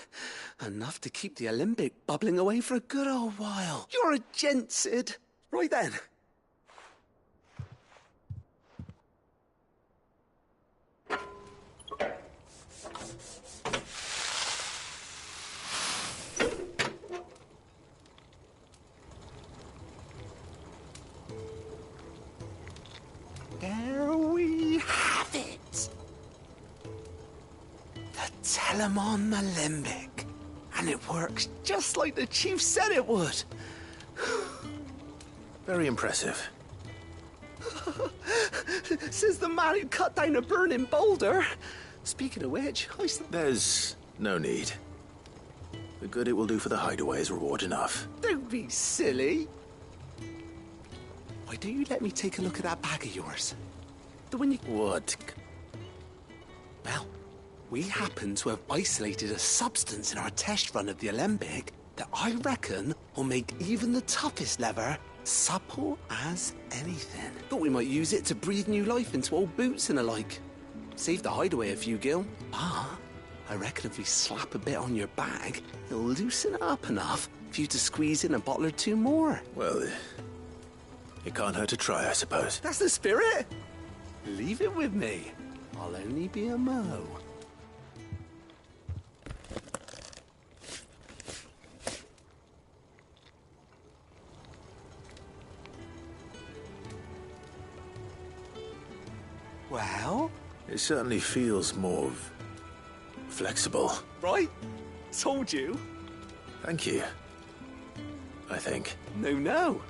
Enough to keep the Alembic bubbling away for a good old while. You're a gent, Sid. Right then. There we have it. The Telemon Alembic. And it works just like the chief said it would. Very impressive. Says the man who cut down a burning boulder. Speaking of which, There's no need. The good it will do for the hideaway is reward enough. Don't be silly. Why don't you let me take a look at that bag of yours? The one you... What? Well, we happen to have isolated a substance in our test run of the Alembic that I reckon will make even the toughest leather supple as anything. Thought we might use it to breathe new life into old boots and the like. Save the hideaway a few gil. Ah, I reckon if we slap a bit on your bag, it'll loosen it up enough for you to squeeze in a bottle or two more. Well, it can't hurt to try, I suppose. That's the spirit. Leave it with me. I'll only be a mo. Well? It certainly feels more flexible. Right? Told you. Thank you. I think. No.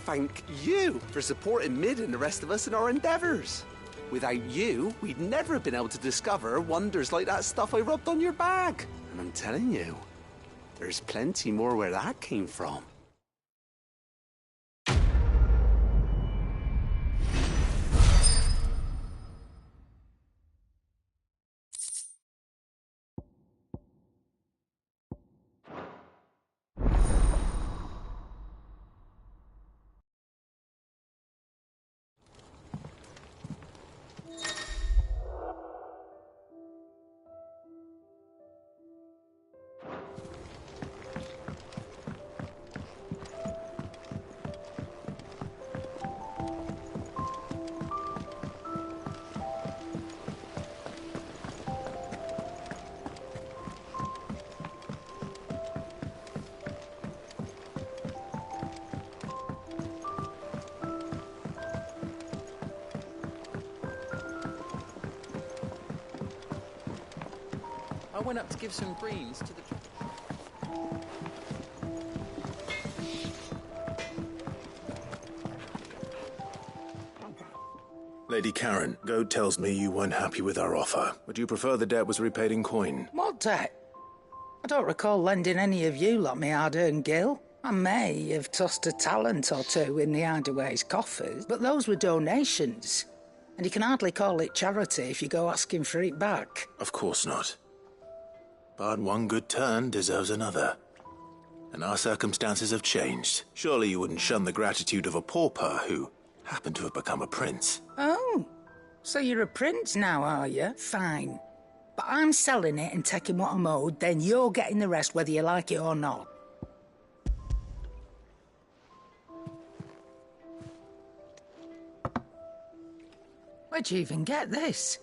Thank you for supporting Mid and the rest of us in our endeavors. Without you, we'd never have been able to discover wonders like that stuff I rubbed on your bag. And I'm telling you, there's plenty more where that came from. I went up to give some greens to the... Lady Karen, Goad tells me you weren't happy with our offer. Would you prefer the debt was repaid in coin? What debt? I don't recall lending any of you lot me hard-earned gil. I may have tossed a talent or two in the Hideaway's coffers, but those were donations. And you can hardly call it charity if you go asking for it back. Of course not. But one good turn deserves another. And our circumstances have changed. Surely you wouldn't shun the gratitude of a pauper who happened to have become a prince. Oh, so you're a prince now, are you? Fine. But I'm selling it and taking what I'm owed, then you're getting the rest whether you like it or not. Where'd you even get this?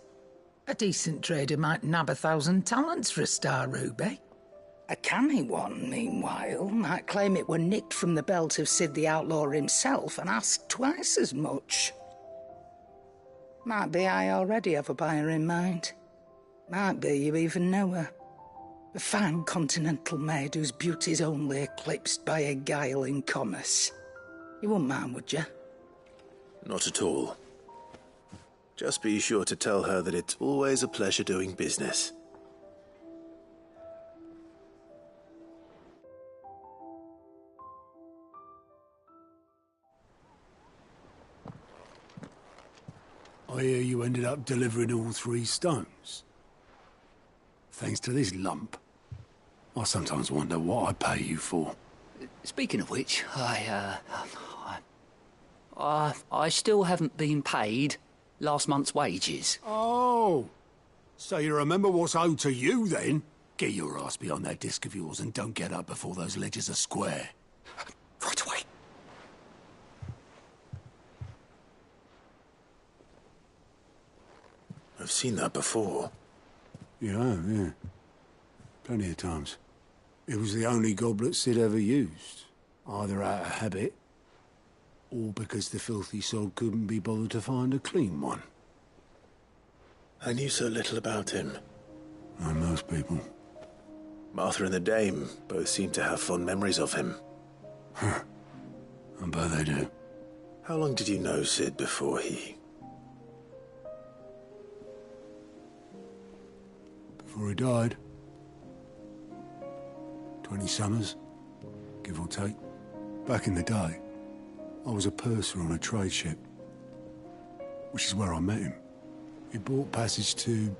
A decent trader might nab 1,000 talents for a star ruby. A canny one, meanwhile, might claim it were nicked from the belt of Sid the Outlaw himself and ask twice as much. Might be I already have a buyer in mind. Might be you even know her. A fine continental maid whose beauty's only eclipsed by a guile in commerce. You wouldn't mind, would you? Not at all. Just be sure to tell her that it's always a pleasure doing business. I hear you ended up delivering all 3 stones. Thanks to this lump. I sometimes wonder what I pay you for. Speaking of which, I still haven't been paid last month's wages. Oh, so you remember what's owed to you, then? Get your ass behind that disc of yours and don't get up before those ledgers are square. Right away. I've seen that before. You have, yeah. Plenty of times. It was the only goblet Sid ever used. Either out of habit, or because the filthy sod couldn't be bothered to find a clean one. I knew so little about him. Like most people. Martha and the Dame both seem to have fond memories of him. Huh. I bet they do. How long did you know Sid before he... Before he died? 20 summers, give or take. Back in the day, I was a purser on a trade ship, which is where I met him. He bought passage to...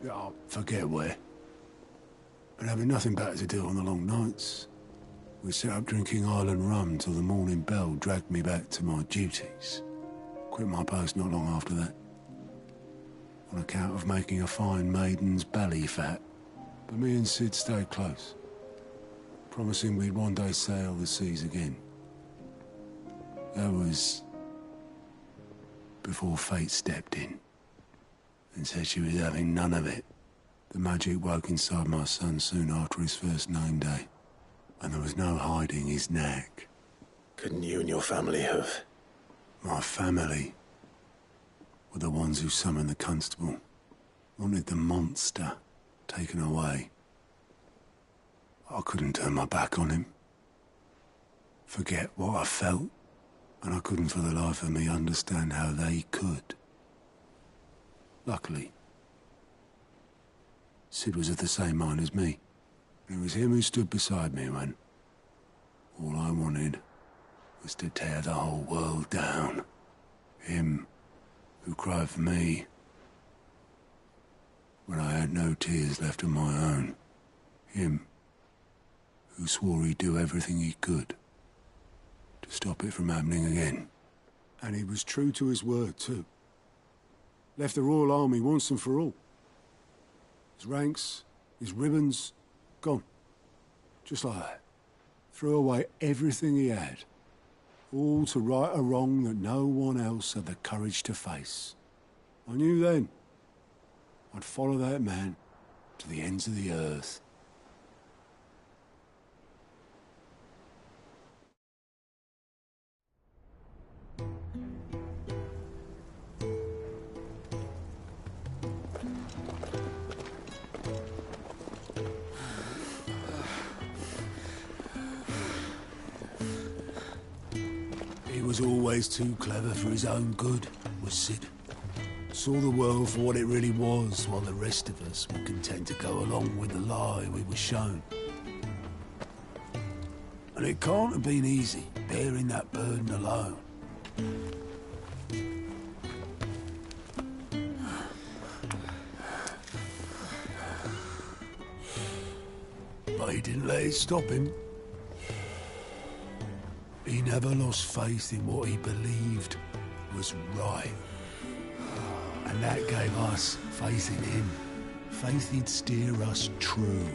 I forget where. But having nothing better to do on the long nights, we set up drinking island rum till the morning bell dragged me back to my duties. Quit my post not long after that, on account of making a fine maiden's belly fat. But me and Sid stayed close, promising we'd one day sail the seas again. That was before fate stepped in and said she was having none of it. The magic woke inside my son soon after his first name day, and there was no hiding his knack. Couldn't you and your family have... My family were the ones who summoned the constable, wanted the monster taken away. I couldn't turn my back on him, forget what I felt, and I couldn't for the life of me understand how they could. Luckily, Sid was of the same mind as me. It was him who stood beside me when all I wanted was to tear the whole world down. Him who cried for me when I had no tears left of my own. Him who swore he'd do everything he could to stop it from happening again. And he was true to his word, too. Left the Royal Army once and for all. His ranks, his ribbons, gone. Just like that. Threw away everything he had. All to right a wrong that no one else had the courage to face. I knew then I'd follow that man to the ends of the earth. He was always too clever for his own good, was Cid. Saw the world for what it really was, while the rest of us were content to go along with the lie we were shown. And it can't have been easy, bearing that burden alone. But he didn't let it stop him. He never lost faith in what he believed was right. And that gave us faith in him. Faith he'd steer us true.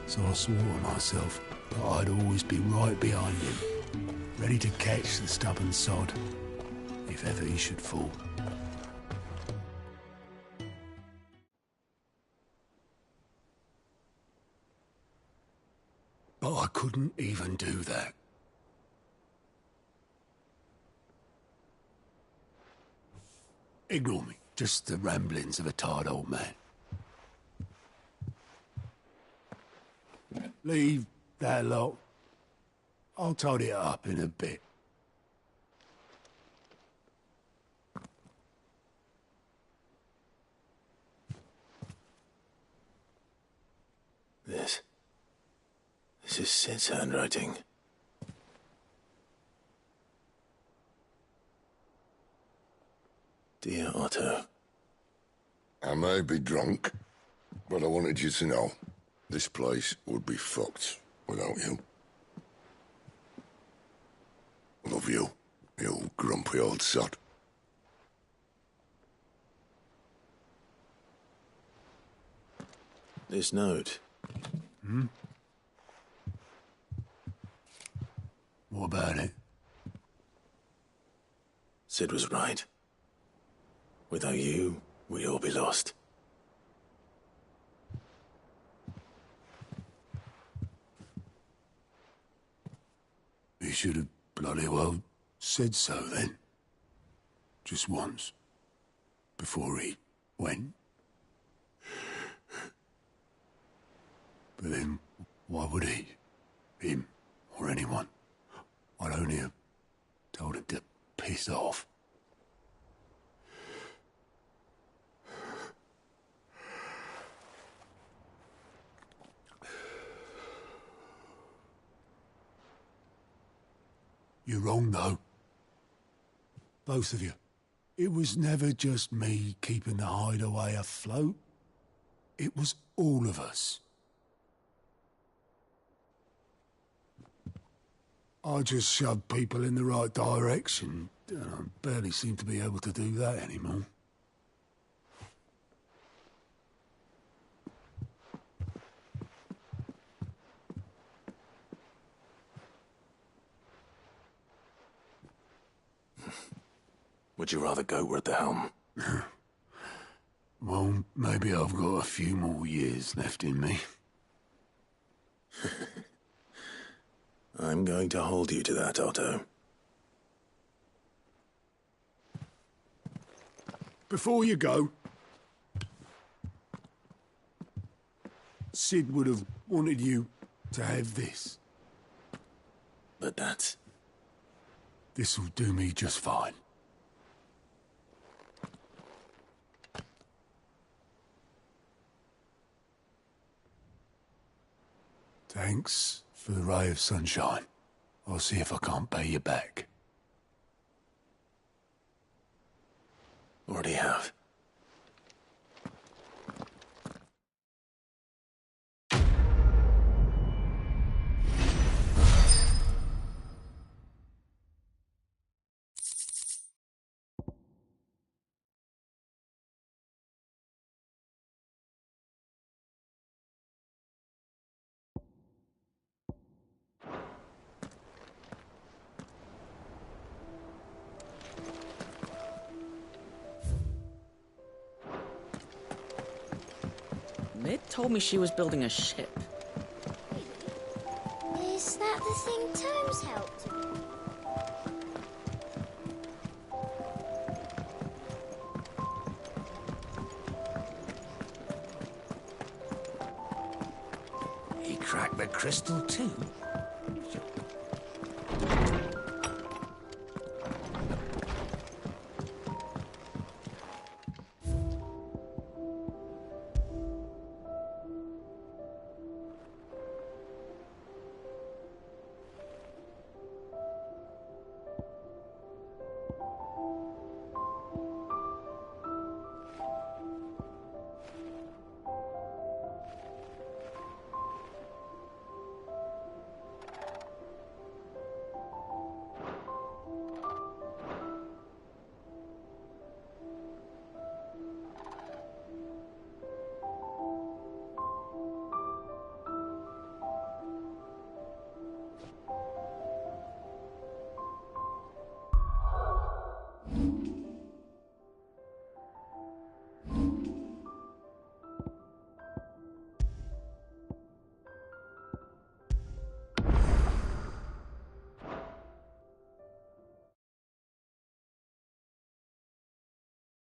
So I swore to myself that I'd always be right behind him, ready to catch the stubborn sod, if ever he should fall. But I couldn't even do that. Ignore me. Just the ramblings of a tired old man. Leave that lot. I'll tidy it up in a bit. This is Cid's handwriting. Dear Otto. I may be drunk, but I wanted you to know this place would be fucked without you. Love you, you grumpy old sod. This note. Hmm? What about it? Cid was right. Without you, we'd all be lost. He should have bloody well said so then. Just once. Before he went. But then, why would he? Him, or anyone? I'd only have told him to piss off. You're wrong, though. Both of you. It was never just me keeping the hideaway afloat. It was all of us. I just shoved people in the right direction. I barely seem to be able to do that anymore. Would you rather go at the helm? Well, maybe I've got a few more years left in me. I'm going to hold you to that, Otto. Before you go, Cid would have wanted you to have this. But that's... This'll do me just fine. Thanks for the ray of sunshine. I'll see if I can't pay you back. Already have. Mid told me she was building a ship. Is that the thing Tomes helped with? He cracked the crystal too?